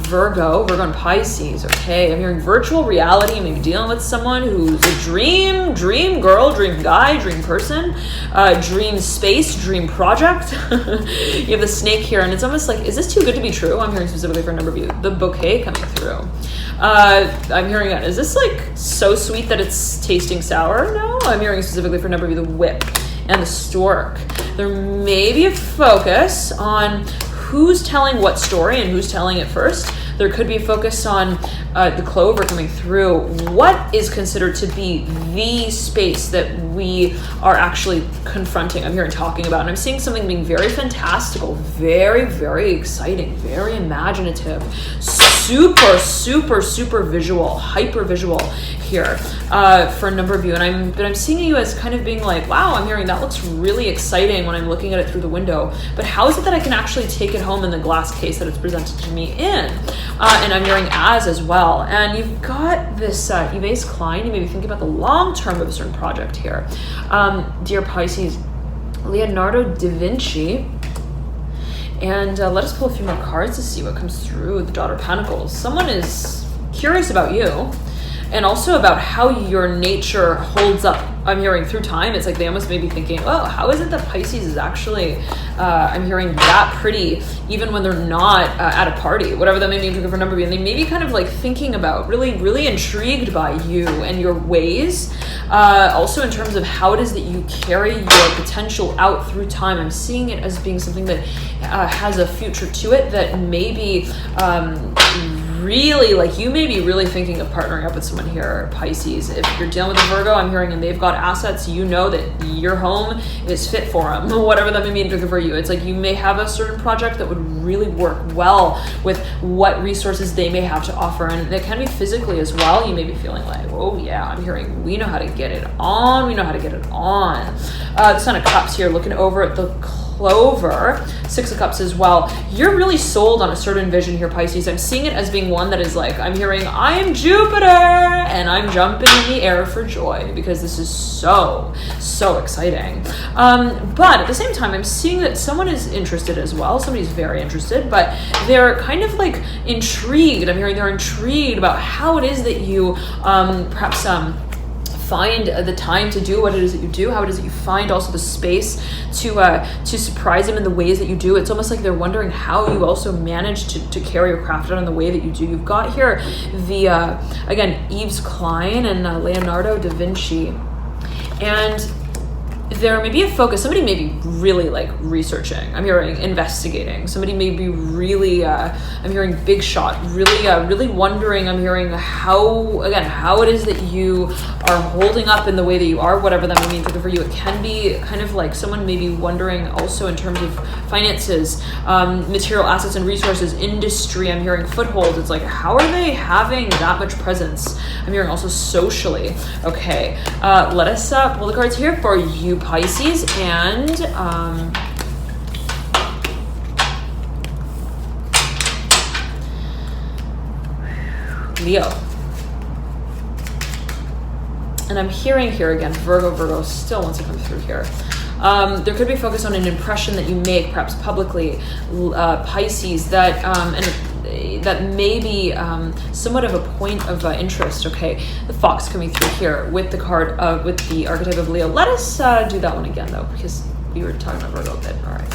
Virgo and Pisces. Okay, I'm hearing virtual reality. You may be dealing with someone who's a dream girl, dream guy, dream person, dream space, dream project. You have the snake here, and it's almost like, is this too good to be true? I'm hearing specifically for a number of you. The bouquet coming through. I'm hearing, is this like so sweet that it's tasting sour? No, I'm hearing specifically for a number of you, the whip and the stork. There may be a focus on who's telling what story and who's telling it first. There could be a focus on the clover coming through. What is considered to be the space that we are actually confronting? I'm hearing talking about, and I'm seeing something being very fantastical, very, very exciting, very imaginative, super visual, hyper visual here for a number of you. And I'm seeing you as kind of being like, wow, I'm hearing that looks really exciting when I'm looking at it through the window, but how is it that I can actually take it home in the glass case that it's presented to me in? And I'm hearing as well. And you've got this Yves Klein. You may be thinking about the long term of a certain project here. Dear Pisces, Leonardo da Vinci. And let us pull a few more cards to see what comes through. The Daughter of Pentacles. Someone is curious about you and also about how your nature holds up. I'm hearing through time. It's like they almost may be thinking, oh, how is it that Pisces is actually, I'm hearing that pretty, even when they're not at a party, whatever that may mean for a number of you. And they may be kind of like thinking about, really intrigued by you and your ways. Also in terms of how it is that you carry your potential out through time. I'm seeing it as being something that has a future to it that may be really, like, you may be really thinking of partnering up with someone here, Pisces. If you're dealing with a Virgo, I'm hearing, and they've got assets, you know that your home is fit for them, whatever that may mean for you. It's like you may have a certain project that would really work well with what resources they may have to offer, and it can be physically as well. You may be feeling like, oh yeah, I'm hearing we know how to get it on. The Son of Cups here, looking over at the clover, Six of Cups as well. You're really sold on a certain vision here, Pisces. I'm seeing it as being one that is like, I'm hearing, I am Jupiter, and I'm jumping in the air for joy because this is so exciting. But at the same time, I'm seeing that someone is interested as well. Somebody's very interested, but they're kind of like intrigued. I'm hearing they're intrigued about how it is that you perhaps find the time to do what it is that you do, how it is that you find also the space to surprise them in the ways that you do. It's almost like they're wondering how you also manage to carry your craft out in the way that you do. You've got here the again, Yves Klein and Leonardo da Vinci, and there may be a focus. Somebody may be really like researching. I'm hearing investigating. Somebody may be really, I'm hearing big shot, really wondering. I'm hearing how it is that you are holding up in the way that you are, whatever that may mean for you. It can be kind of like someone may be wondering also in terms of finances, material assets and resources, industry. I'm hearing foothold. It's like, how are they having that much presence? I'm hearing also socially. Okay, let us pull the cards here for you, Pisces, and Leo. And I'm hearing here again, Virgo still wants to come through here. There could be focus on an impression that you make, perhaps publicly, Pisces, that that may be somewhat of a point of interest. Okay, the fox coming through here with the card with the archetype of Leo. Let us do that one again though, because we were talking about Virgo a bit. All right,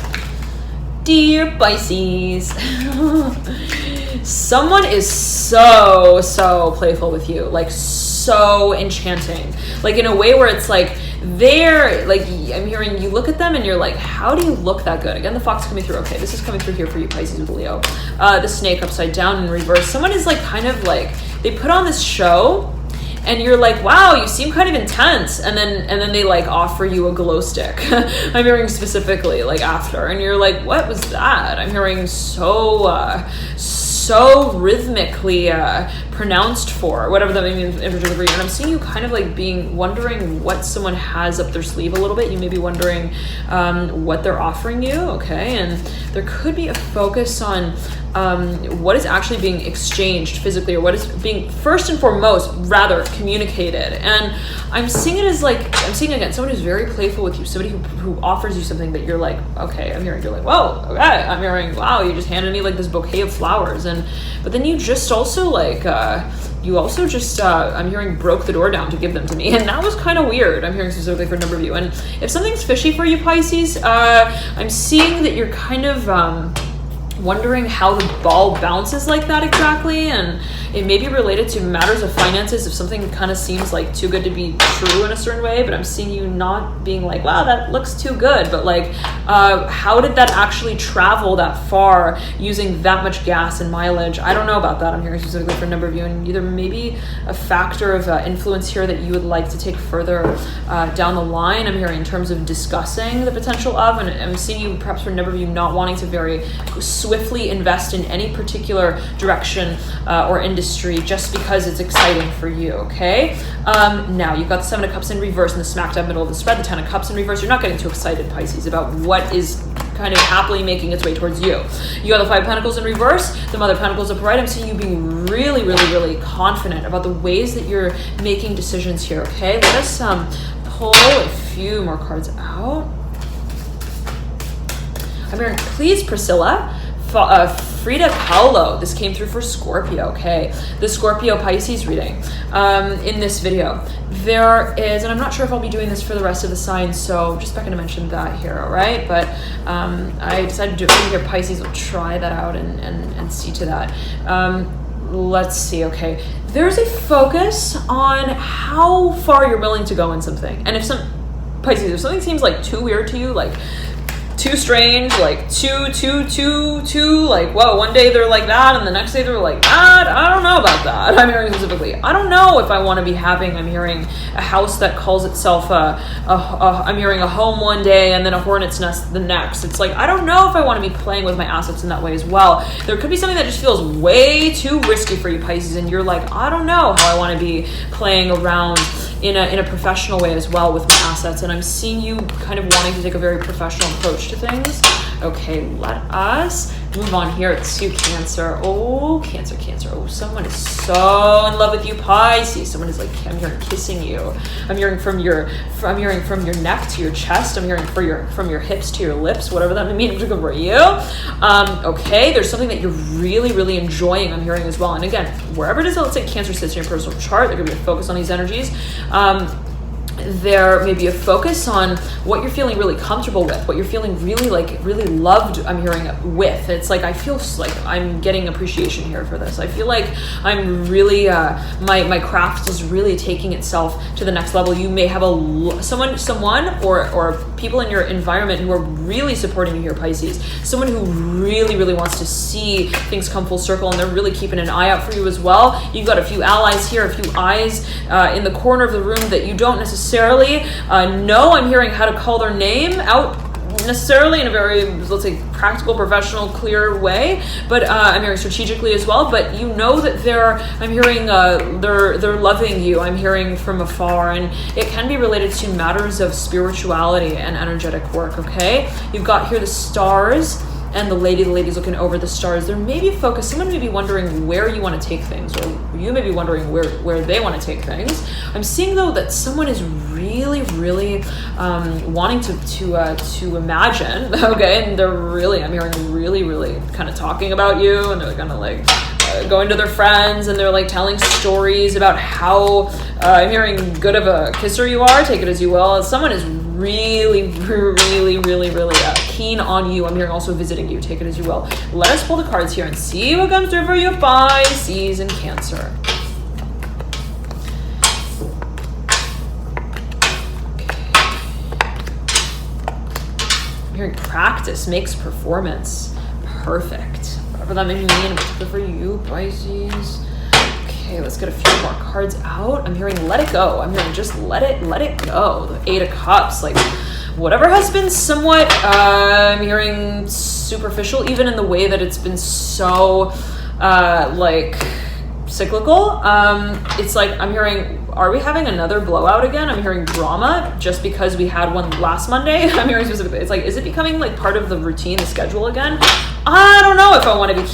dear Pisces, someone is so playful with you, like so enchanting, like in a way where it's like they're like, I'm hearing you look at them and you're like, how do you look that good? Again, the fox coming through. Okay, this is coming through here for you, Pisces, with Leo. The snake upside down in reverse. Someone is like kind of like, they put on this show and you're like, wow, you seem kind of intense, and then they like offer you a glow stick. I'm hearing specifically like after, and you're like, what was that? I'm hearing so rhythmically pronounced for, whatever that means in particular. And I'm seeing you kind of like wondering what someone has up their sleeve a little bit. You may be wondering what they're offering you, okay? And there could be a focus on what is actually being exchanged physically, or what is being first and foremost rather communicated. And I'm seeing it as like, I'm seeing again someone who's very playful with you, somebody who offers you something that you're like, okay, I'm hearing, you're like, whoa, okay, I'm hearing, wow, you just handed me like this bouquet of flowers, but then you just also like I'm hearing broke the door down to give them to me, and that was kind of weird. I'm hearing specifically for a number of you. And if something's fishy for you, Pisces, I'm seeing that you're kind of wondering how the ball bounces like that exactly, and it may be related to matters of finances if something kind of seems like too good to be true in a certain way. But I'm seeing you not being like, wow, that looks too good, but like how did that actually travel that far using that much gas and mileage? I don't know about that. I'm hearing specifically for a number of you, and either maybe a factor of influence here that you would like to take further down the line. I'm hearing in terms of discussing the potential of, and I'm seeing you perhaps for a number of you not wanting to very swiftly invest in any particular direction or industry just because it's exciting for you, okay? Now, you've got the Seven of Cups in reverse in the smack dab middle of the spread, the Ten of Cups in reverse. You're not getting too excited, Pisces, about what is kind of happily making its way towards you. You got the Five of Pentacles in reverse, the Mother of Pentacles upright. I'm seeing you being really, really, really confident about the ways that you're making decisions here, okay? Let us pull a few more cards out. I'm hearing, please, Priscilla, Frida Kahlo. This came through for Scorpio, okay? The Scorpio Pisces reading in this video. There is, and I'm not sure if I'll be doing this for the rest of the signs, so just back to mention that here, all right? But I decided to do it here. Pisces will try that out and see to that. Let's see, okay. There's a focus on how far you're willing to go in something. And if Pisces, if something seems like too weird to you, like too strange, like too, like, whoa, one day they're like that, and the next day they're like that. I don't know about that. I'm hearing specifically, I don't know if I want to be having, I'm hearing a house that calls itself I'm hearing a home one day and then a hornet's nest the next. It's like, I don't know if I want to be playing with my assets in that way as well. There could be something that just feels way too risky for you, Pisces, and you're like, I don't know how I want to be playing around in a professional way as well with my assets. And I'm seeing you kind of wanting to take a very professional approach to things. Okay, let us move on here to Cancer. Oh, Cancer. Oh, someone is so in love with you, Pisces. Someone is like, I'm hearing kissing you. I'm hearing from your neck to your chest. I'm hearing from your hips to your lips, whatever that means for you. Okay, there's something that you're really, really enjoying, I'm hearing as well. And again, wherever it is that, let's say Cancer sits in your personal chart, there could be a focus on these energies. There may be a focus on what you're feeling really comfortable with, what you're feeling really loved, I'm hearing with. It's like, I feel like I'm getting appreciation here for this. I feel like I'm really, my craft is really taking itself to the next level. You may have someone or people in your environment who are really supporting you here, Pisces. Someone who really, really wants to see things come full circle, and they're really keeping an eye out for you as well. You've got a few allies here, a few eyes in the corner of the room that you don't necessarily know. I'm hearing how to call their name out necessarily in a very, let's say, practical, professional, clear way, but I'm hearing strategically as well. But you know that I'm hearing they're loving you. I'm hearing from afar, and it can be related to matters of spirituality and energetic work. Okay, you've got here the stars and the lady's looking over the stars. There may be a focus. Someone may be wondering where you want to take things, or you may be wondering where they want to take things. I'm seeing though that someone is really, really wanting to imagine. Okay, and I'm hearing really, really kind of talking about you, and they're kind of like going to their friends, and they're like telling stories about how I'm hearing good of a kisser you are. Take it as you will. Someone is really, really, really, really keen on you. I'm hearing also visiting you. Take it as you will. Let us pull the cards here and see what comes through for you, Pisces and Cancer. I'm hearing practice makes performance perfect. Whatever that may mean, in particular for you, Pisces. Okay, let's get a few more cards out. I'm hearing let it go. I'm hearing just let it go. The Eight of Cups, like whatever has been somewhat, I'm hearing superficial, even in the way that it's been so, like cyclical. It's like I'm hearing are we having another blowout again? I'm hearing drama just because we had one last Monday. I'm hearing specifically, it's like, is it becoming like part of the routine, the schedule again? I don't know if I want to be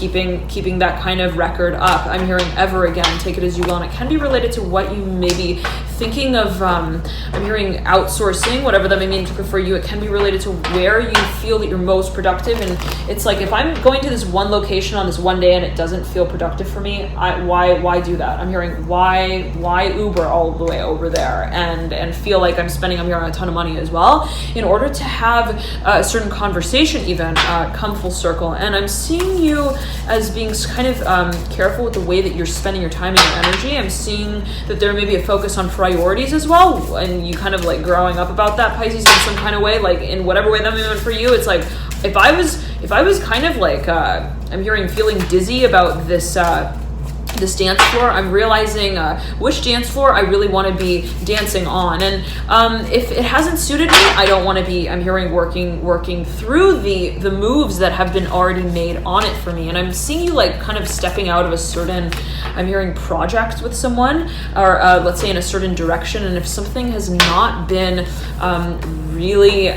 keeping that kind of record up. I'm hearing ever again, take it as you will, and it can be related to what you may be thinking of. I'm hearing outsourcing, whatever that may mean for you. It can be related to where you feel that you're most productive, and it's like, if I'm going to this one location on this one day and it doesn't feel productive for me, why do that? I'm hearing why Uber all the way over there and feel like I'm spending, I'm hearing, a ton of money as well, in order to have a certain conversation even come full circle. And I'm seeing you as being kind of careful with the way that you're spending your time and your energy. I'm seeing that there may be a focus on priorities as well, and you kind of like growing up about that, Pisces, in some kind of way, like in whatever way that may meant for you. It's like, if I was kind of like I'm hearing feeling dizzy about this dance floor, I'm realizing which dance floor I really want to be dancing on. And if it hasn't suited me, I don't want to be, I'm hearing, working through the moves that have been already made on it for me. And I'm seeing you like kind of stepping out of a certain, I'm hearing, project with someone, or let's say in a certain direction. And if something has not been really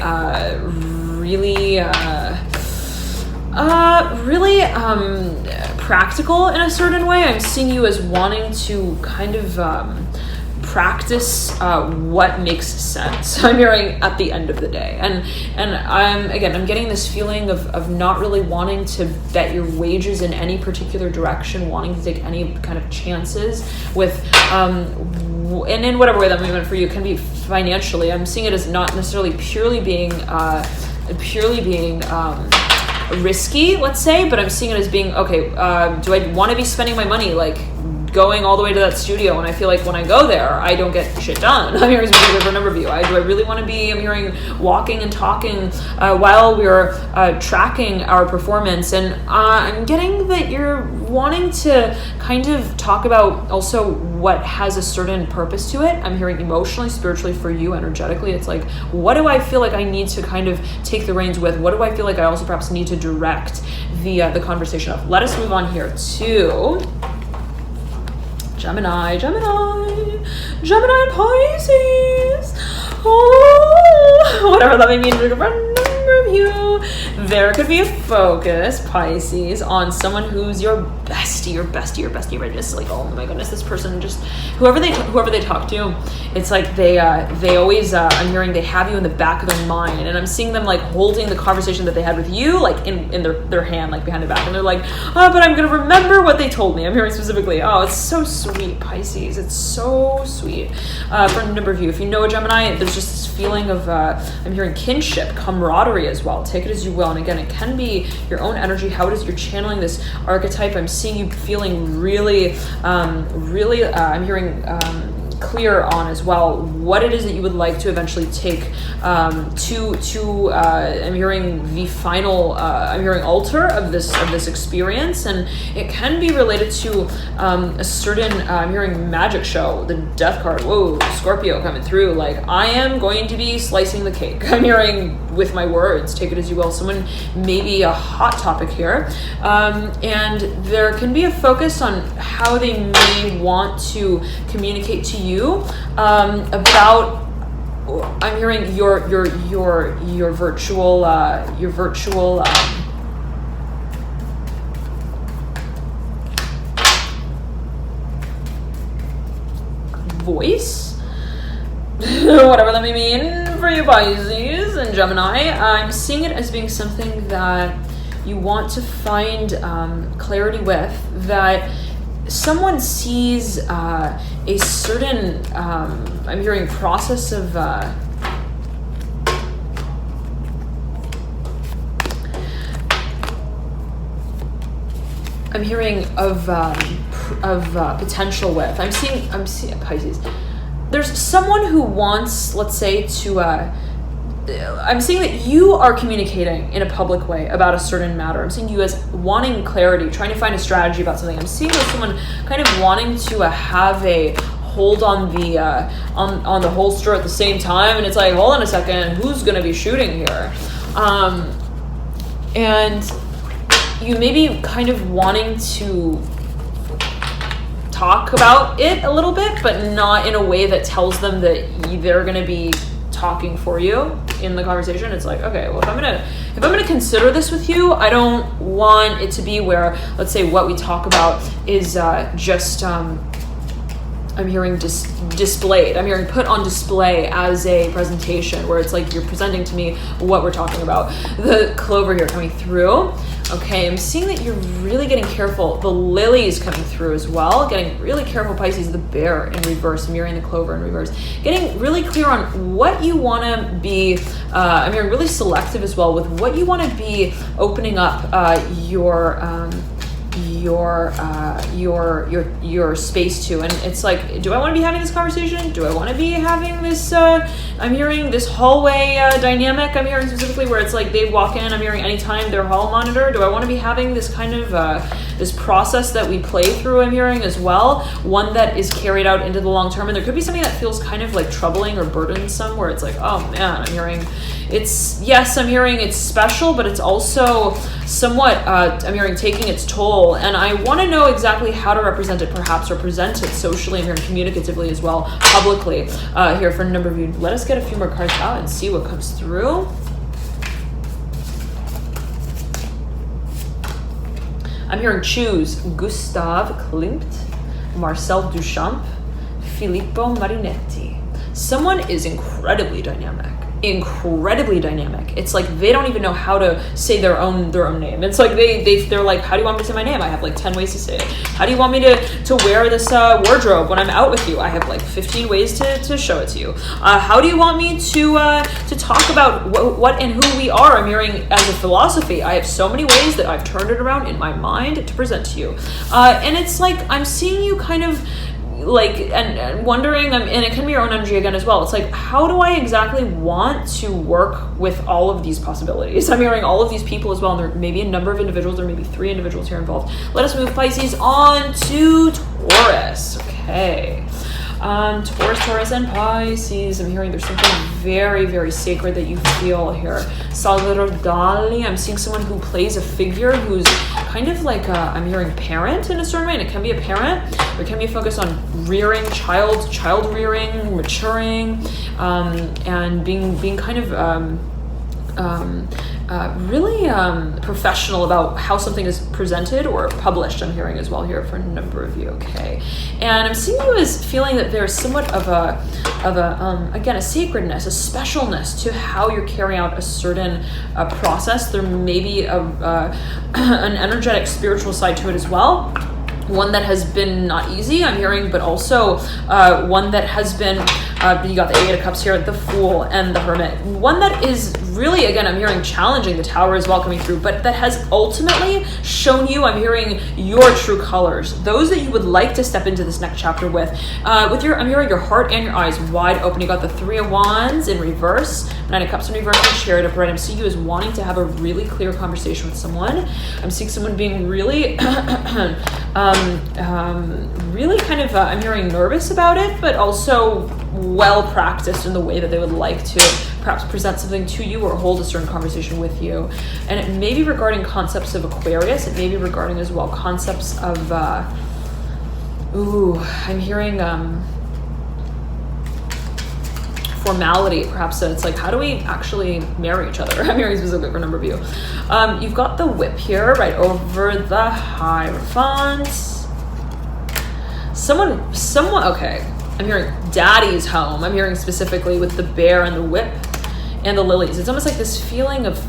practical in a certain way, I'm seeing you as wanting to kind of practice what makes sense. I'm hearing at the end of the day, and I'm getting this feeling of not really wanting to bet your wages in any particular direction, wanting to take any kind of chances with and in whatever way that may be for you. It can be financially. I'm seeing it as not necessarily purely being risky, let's say, but I'm seeing it as being, okay, do I want to be spending my money like going all the way to that studio, and I feel like when I go there I don't get shit done? I'm hearing for a number of you. Do I really want to be, I'm hearing, walking and talking while we're tracking our performance? And I'm getting that you're wanting to kind of talk about also what has a certain purpose to it. I'm hearing emotionally, spiritually for you, energetically. It's like, what do I feel like I need to kind of take the reins with? What do I feel like I also perhaps need to direct the conversation of? Let us move on here to Gemini and Pisces. Oh, whatever that may mean for a number of you. There could be a focus, Pisces, on someone who's your bestie, right? Just like, oh my goodness, this person, just whoever they talk to, it's like they always, I'm hearing, they have you in the back of their mind, and I'm seeing them like holding the conversation that they had with you, like in their hand, like behind their back, and they're like, oh, but I'm gonna remember what they told me. I'm hearing specifically, oh, it's so sweet, Pisces, it's so sweet. For a number of you, if you know a Gemini, there's just this feeling of, I'm hearing kinship, camaraderie as well. Take it as you will. And again, it can be your own energy, how it is you're channeling this archetype. I'm seeing you feeling really, I'm hearing clear on as well what it is that you would like to eventually take to I'm hearing the final I'm hearing altar of this experience. And it can be related to a certain I'm hearing magic show, the death card. Whoa, Scorpio coming through, like, I am going to be slicing the cake. I'm hearing with my words, take it as you will. Someone maybe a hot topic here, and there can be a focus on how they may want to communicate to you about, I'm hearing your virtual voice, whatever that may mean for you, Pisces and Gemini. I'm seeing it as being something that you want to find clarity with, that someone sees a certain I'm hearing process of I'm hearing of potential with. I'm seeing Pisces. There's someone who wants, let's say, to I'm seeing that you are communicating in a public way about a certain matter. I'm seeing you as wanting clarity, trying to find a strategy about something. I'm seeing as someone kind of wanting to have a hold on the on the holster at the same time, and it's like, hold on a second, who's going to be shooting here? And you may be kind of wanting to talk about it a little bit, but not in a way that tells them that they're going to be talking for you in the conversation. It's like, okay, well, if I'm gonna consider this with you, I don't want it to be where, let's say, what we talk about is just I'm hearing displayed. I'm hearing put on display as a presentation, where it's like you're presenting to me what we're talking about. The clover here coming through. Okay, I'm seeing that you're really getting careful. The lily is coming through as well. Getting really careful, Pisces. The bear in reverse. I'm hearing the clover in reverse. Getting really clear on what you want to be. I'm hearing really selective as well with what you want to be opening up your space to. And it's like, do I want to be having this conversation? Do I want to be having this I'm hearing this hallway dynamic. I'm hearing specifically where it's like they walk in, I'm hearing anytime their hall monitor. Do I want to be having this kind of this process that we play through? I'm hearing as well, one that is carried out into the long term. And there could be something that feels kind of like troubling or burdensome, where it's like, oh man, I'm hearing I'm hearing it's special, but it's also somewhat I'm hearing taking its toll. And I want to know exactly how to represent it, perhaps, or present it socially, I'm hearing communicatively as well, publicly, here for a number of you. Let us get a few more cards out and see what comes through. I'm hearing choose Gustave Klimt, Marcel Duchamp, Filippo Marinetti. Someone is incredibly dynamic. It's like they don't even know how to say their own name. It's like they're like, how do you want me to say my name? I have like 10 ways to say it. How do you want me to wear this wardrobe when I'm out with you? I have like 15 ways to show it to you. How do you want me to talk about what and who we are? I'm hearing as a philosophy. I have so many ways that I've turned it around in my mind to present to you. And it's like I'm seeing you kind of like and wondering, and it can be your own energy again as well. It's like, how do I exactly want to work with all of these possibilities? I'm hearing all of these people as well, and there may be a number of individuals, or maybe 3 individuals here involved. Let us move, Pisces, on to Taurus. Okay. Taurus, and Pisces. I'm hearing there's something very, very sacred that you feel here. Salvador Dali. I'm seeing someone who plays a figure who's kind of like I'm hearing parent in a certain way, and it can be a parent. There can be a focus on rearing child rearing, maturing, and being kind of really professional about how something is presented or published. I'm hearing as well here for a number of you. Okay, and I'm seeing you as feeling that there's somewhat of a again, a sacredness, a specialness to how you're carrying out a certain process. There may be an energetic spiritual side to it as well. One that has been not easy, I'm hearing, but also one that has been, you got the 8 of Cups here, the Fool, and the Hermit. One that is really, again, I'm hearing challenging, the Tower is well coming through, but that has ultimately shown you, I'm hearing, your true colors. Those that you would like to step into this next chapter with I'm hearing your heart and your eyes wide open. You got the 3 of Wands in reverse, 9 of Cups in reverse, and Chariot upright. I'm seeing you as wanting to have a really clear conversation with someone. I'm seeing someone being really really kind of, I'm hearing nervous about it, but also well practiced in the way that they would like to perhaps present something to you or hold a certain conversation with you. And it may be regarding concepts of Aquarius. It may be regarding as well concepts of, I'm hearing formality, perhaps. So it's like, how do we actually marry each other? I'm hearing specifically for a number of you. You've got the Whip here, right over the Hierophant. Someone, okay. I'm hearing Daddy's home. I'm hearing specifically with the Bear and the Whip and the Lilies. It's almost like this feeling of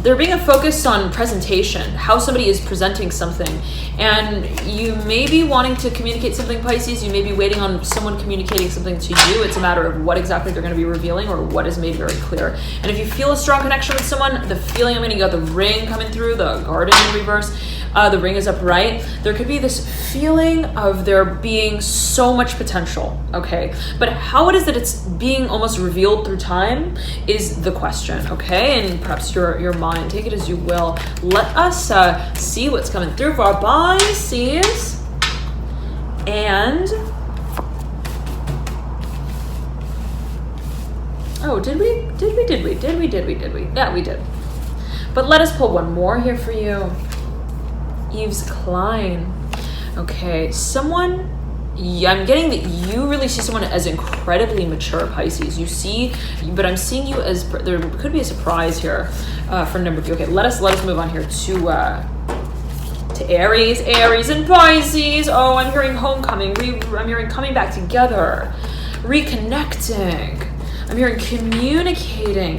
there being a focus on presentation, how somebody is presenting something. And you may be wanting to communicate something, Pisces. You may be waiting on someone communicating something to you. It's a matter of what exactly they're going to be revealing or what is made very clear. And if you feel a strong connection with someone, the feeling, you got the Ring coming through, the Garden in reverse, the Ring is upright. There could be this feeling of there being so much potential, okay? But how it is that it's being almost revealed through time is the question, okay? And perhaps your mind, take it as you will. Let us see what's coming through for our Pisces. And oh, did we? Yeah, we did. But let us pull one more here for you. Yves Klein. Okay, someone, I'm getting that you really see someone as incredibly mature, Pisces. You see, but I'm seeing you as, there could be a surprise here for a number of you. Okay, let us move on here to Aries and Pisces. Oh, I'm hearing homecoming. I'm hearing coming back together, reconnecting. I'm hearing communicating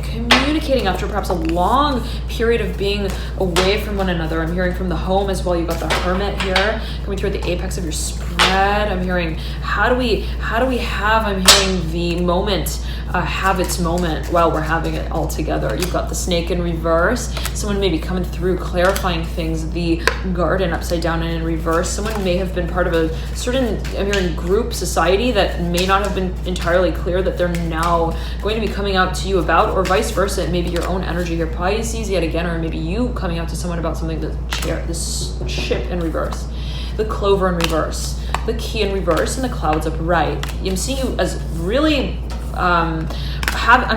after perhaps a long period of being away from one another. I'm hearing from the home as well. You've got the Hermit here coming through at the apex of your spread. I'm hearing, how do we have, I'm hearing the moment have its moment while we're having it all together. You've got the Snake in reverse. Someone may be coming through, clarifying things. The Garden upside down and in reverse. Someone may have been part of a certain, I'm hearing, group, society that may not have been entirely clear that they're now going to be coming out to you about, or vice versa. It may be your own energy here, Pisces, yet again, or maybe you coming out to someone about something. This Ship in reverse, the Clover in reverse, the Key in reverse, and the Clouds upright. I'm seeing you as really I'm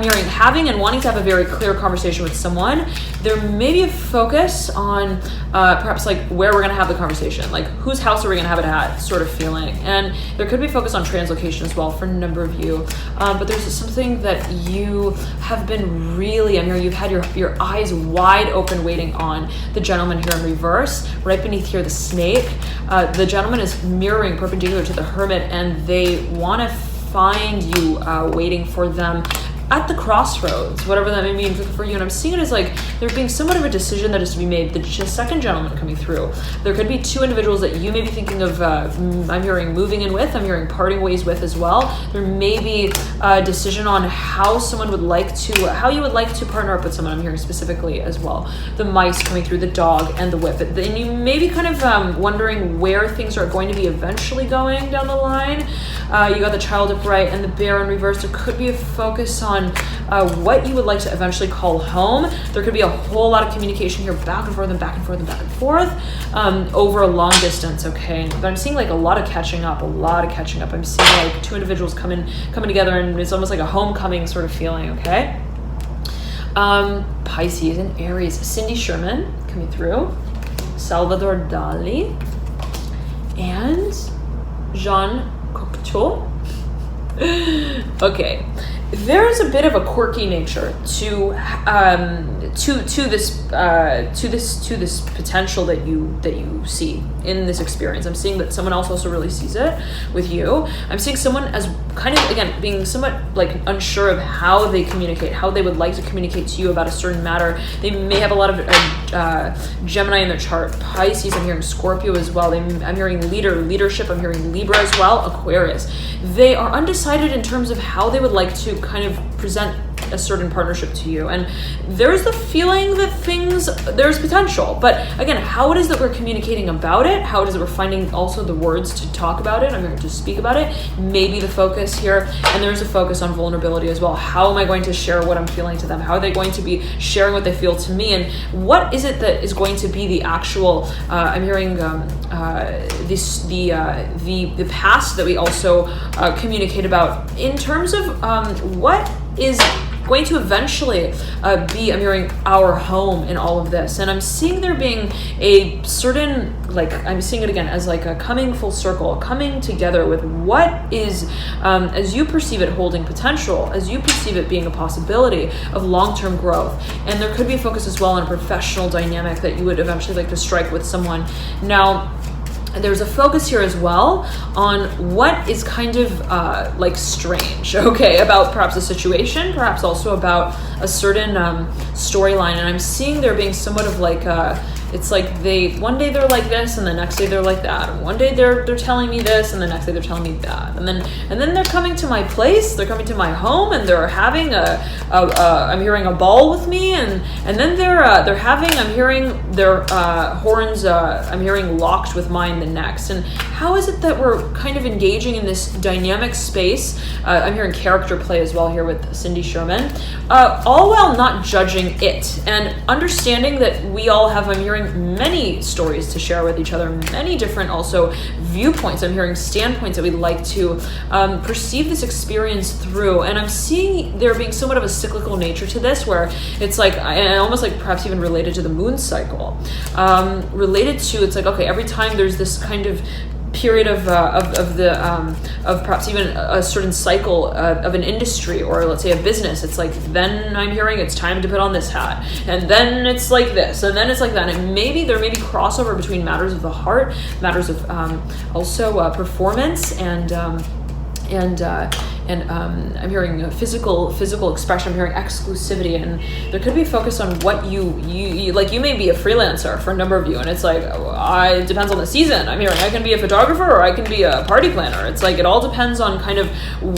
hearing having and wanting to have a very clear conversation with someone. There may be a focus on perhaps like where we're going to have the conversation, like whose house are we going to have it at, sort of feeling. And there could be focus on translocation as well for a number of you. But there's something that you have been really, I'm hearing you've had your eyes wide open waiting on. The Gentleman here in reverse, right beneath here the Snake. The Gentleman is mirroring perpendicular to the Hermit, and they want to find you waiting for them at the crossroads, whatever that may mean for you. And I'm seeing it as like there being somewhat of a decision that is to be made. The second gentleman coming through. There could be two individuals that you may be thinking of, I'm hearing moving in with, I'm hearing parting ways with as well. There may be a decision on how someone would like to, how you would like to partner up with someone, I'm hearing specifically as well. The Mice coming through, the Dog, and the Whip. And you may be kind of wondering where things are going to be eventually going down the line. You got the Child upright and the Bear in reverse. There could be a focus on what you would like to eventually call home. There could be a whole lot of communication here, back and forth and back and forth and back and forth, over a long distance, okay? But I'm seeing like a lot of catching up. I'm seeing like two individuals coming together, and it's almost like a homecoming sort of feeling, okay? Pisces and Aries. Cindy Sherman coming through. Salvador Dali. And Jean Cocteau. Okay, there's a bit of a quirky nature to this potential that you see in this experience. I'm seeing that someone else also really sees it with you. I'm seeing someone as kind of, again, being somewhat like unsure of how they communicate, how they would like to communicate to you about a certain matter. They may have a lot of Gemini in their chart. Pisces, I'm hearing Scorpio as well. I'm hearing leadership. I'm hearing Libra as well. Aquarius. They are undecided in terms of how they would like to kind of present a certain partnership to you, and there's the feeling that there's potential, but again, how it is that we're communicating about it, how it is that we're finding also the words to talk about it, I'm going to speak about it, maybe the focus here. And there's a focus on vulnerability as well. How am I going to share what I'm feeling to them? How are they going to be sharing what they feel to me? And what is it that is going to be the actual, I'm hearing the past that we also communicate about in terms of what is going to eventually be, I'm hearing, our home in all of this. And I'm seeing there being a certain, like, I'm seeing it again as like a coming full circle, coming together with what is, as you perceive it, holding potential, as you perceive it being a possibility of long-term growth. And there could be a focus as well on a professional dynamic that you would eventually like to strike with someone. Now, there's a focus here as well on what is kind of like strange, okay, about perhaps a situation, perhaps also about a certain storyline. And I'm seeing there being somewhat of like it's like one day they're like this and the next day they're like that, and one day they're telling me this and the next day they're telling me that, and then they're coming to my place, they're coming to my home, and they're having I'm hearing a ball with me, and then they're having, I'm hearing their horns, I'm hearing locked with mine the next. And how is it that we're kind of engaging in this dynamic space? I'm hearing character play as well here with Cindy Sherman, all while not judging it and understanding that we all have, I'm hearing, hearing many stories to share with each other, many different also viewpoints. I'm hearing standpoints that we'd like to perceive this experience through. And I'm seeing there being somewhat of a cyclical nature to this, where it's like, and almost like perhaps even related to the moon cycle, related to, it's like, okay, every time there's this kind of period of perhaps even a certain cycle of an industry, or let's say a business, it's like, then I'm hearing it's time to put on this hat, and then it's like this, and then it's like that, and maybe there may be crossover between matters of the heart, matters of also performance, and I'm hearing physical expression. I'm hearing exclusivity, and there could be a focus on what you like. You may be a freelancer for a number of you, and it's like, it depends on the season. I'm hearing I can be a photographer, or I can be a party planner. It's like, it all depends on kind of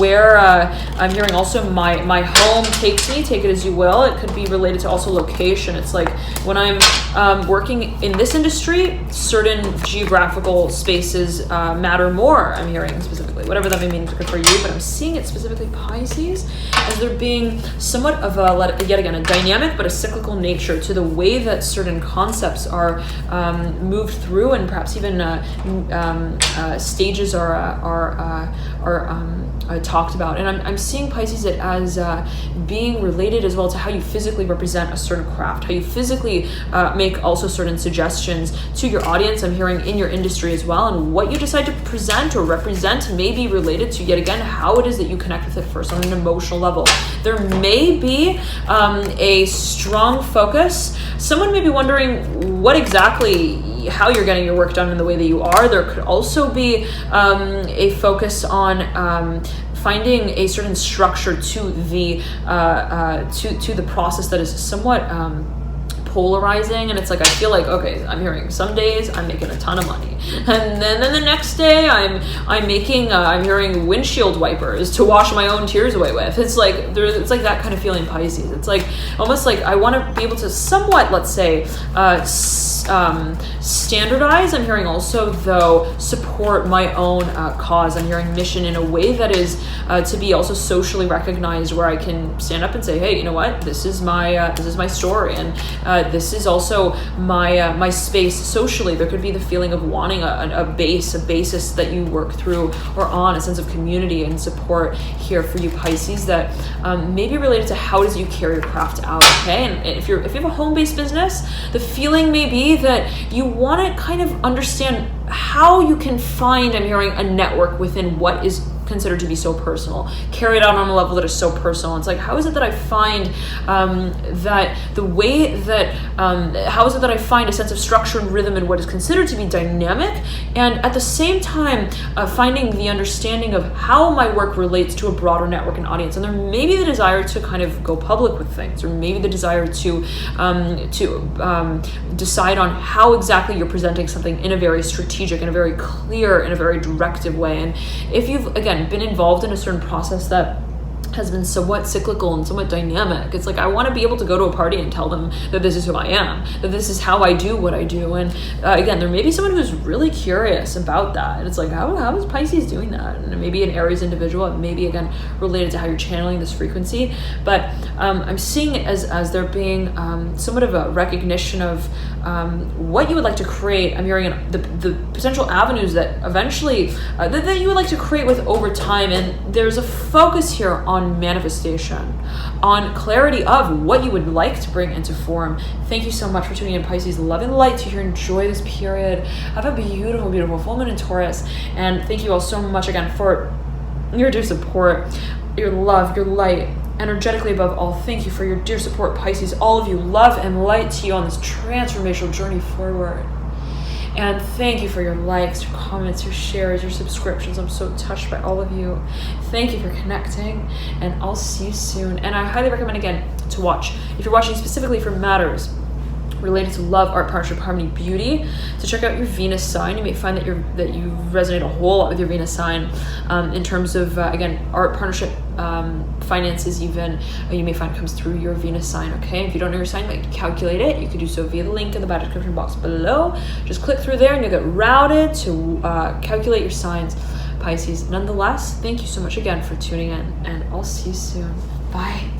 where. I'm hearing also my home takes me. Take it as you will. It could be related to also location. It's like when I'm working in this industry, certain geographical spaces matter more. I'm hearing specifically, whatever that may mean for you, but I'm seeing it specifically Pisces as there being somewhat of yet again a dynamic but a cyclical nature to the way that certain concepts are moved through, and perhaps even stages are talked about. And I'm seeing Pisces it as being related as well to how you physically represent a certain craft, how you physically make also certain suggestions to your audience. I'm hearing in your industry as well, and what you decide to present or represent may be related to, yet again, how it is that you connect with it first on an emotional level. There may be a strong focus. Someone may be wondering what exactly, how you're getting your work done in the way that you are. There could also be a focus on finding a certain structure to the process that is somewhat polarizing, and it's like, I feel like, okay, I'm hearing some days I'm making a ton of money, and then the next day I'm making I'm hearing windshield wipers to wash my own tears away with. It's like it's like that kind of feeling, Pisces. It's like almost like I want to be able to somewhat, let's say, standardize. I'm hearing also, though, support my own cause. I'm hearing mission in a way that is to be also socially recognized, where I can stand up and say, hey, you know what, this is my story, and this is also my space socially. There could be the feeling of wanting a basis that you work through or on, a sense of community and support here for you, Pisces, that may be related to how does you carry your craft out. Okay, and if you have a home-based business, the feeling may be that you want to kind of understand how you can find, I'm hearing, a network within what is considered to be so personal, carry it out on a level that is so personal. It's like, how is it that I find that the way that how is it that I find a sense of structure and rhythm in what is considered to be dynamic, and at the same time finding the understanding of how my work relates to a broader network and audience. And there may be the desire to kind of go public with things, or maybe the desire to decide on how exactly you're presenting something in a very strategic, in a very clear, in a very directive way. And if you've, again, been involved in a certain process that has been somewhat cyclical and somewhat dynamic, it's like, I want to be able to go to a party and tell them that this is who I am, that this is how I do what I do. And again, there may be someone who's really curious about that, and it's like, how is Pisces doing that? And maybe an Aries individual, it may be, again, related to how you're channeling this frequency. But I'm seeing it as there being somewhat of a recognition of what you would like to create. I'm hearing the potential avenues that eventually that you would like to create with over time. And there's a focus here on manifestation, on clarity of what you would like to bring into form. Thank you so much for tuning in, Pisces. Love and light to you. Enjoy this period. Have a beautiful, beautiful full moon in Taurus. And thank you all so much again for your dear support, your love, your light. Energetically above all, thank you for your dear support, Pisces. All of you, love and light to you on this transformational journey forward. And thank you for your likes, your comments, your shares, your subscriptions. I'm so touched by all of you. Thank you for connecting, and I'll see you soon. And I highly recommend, again, to watch, if you're watching specifically for matters related to love, art, partnership, harmony, beauty, to check out your Venus sign. You may find that you resonate a whole lot with your Venus sign in terms of again, art, partnership, finances, even you may find it comes through your Venus sign. Okay, if you don't know your sign, you might calculate it. You could do so via the link in the bio description box below. Just click through there and you'll get routed to calculate your signs, Pisces. Nonetheless, thank you so much again for tuning in, and I'll see you soon. Bye.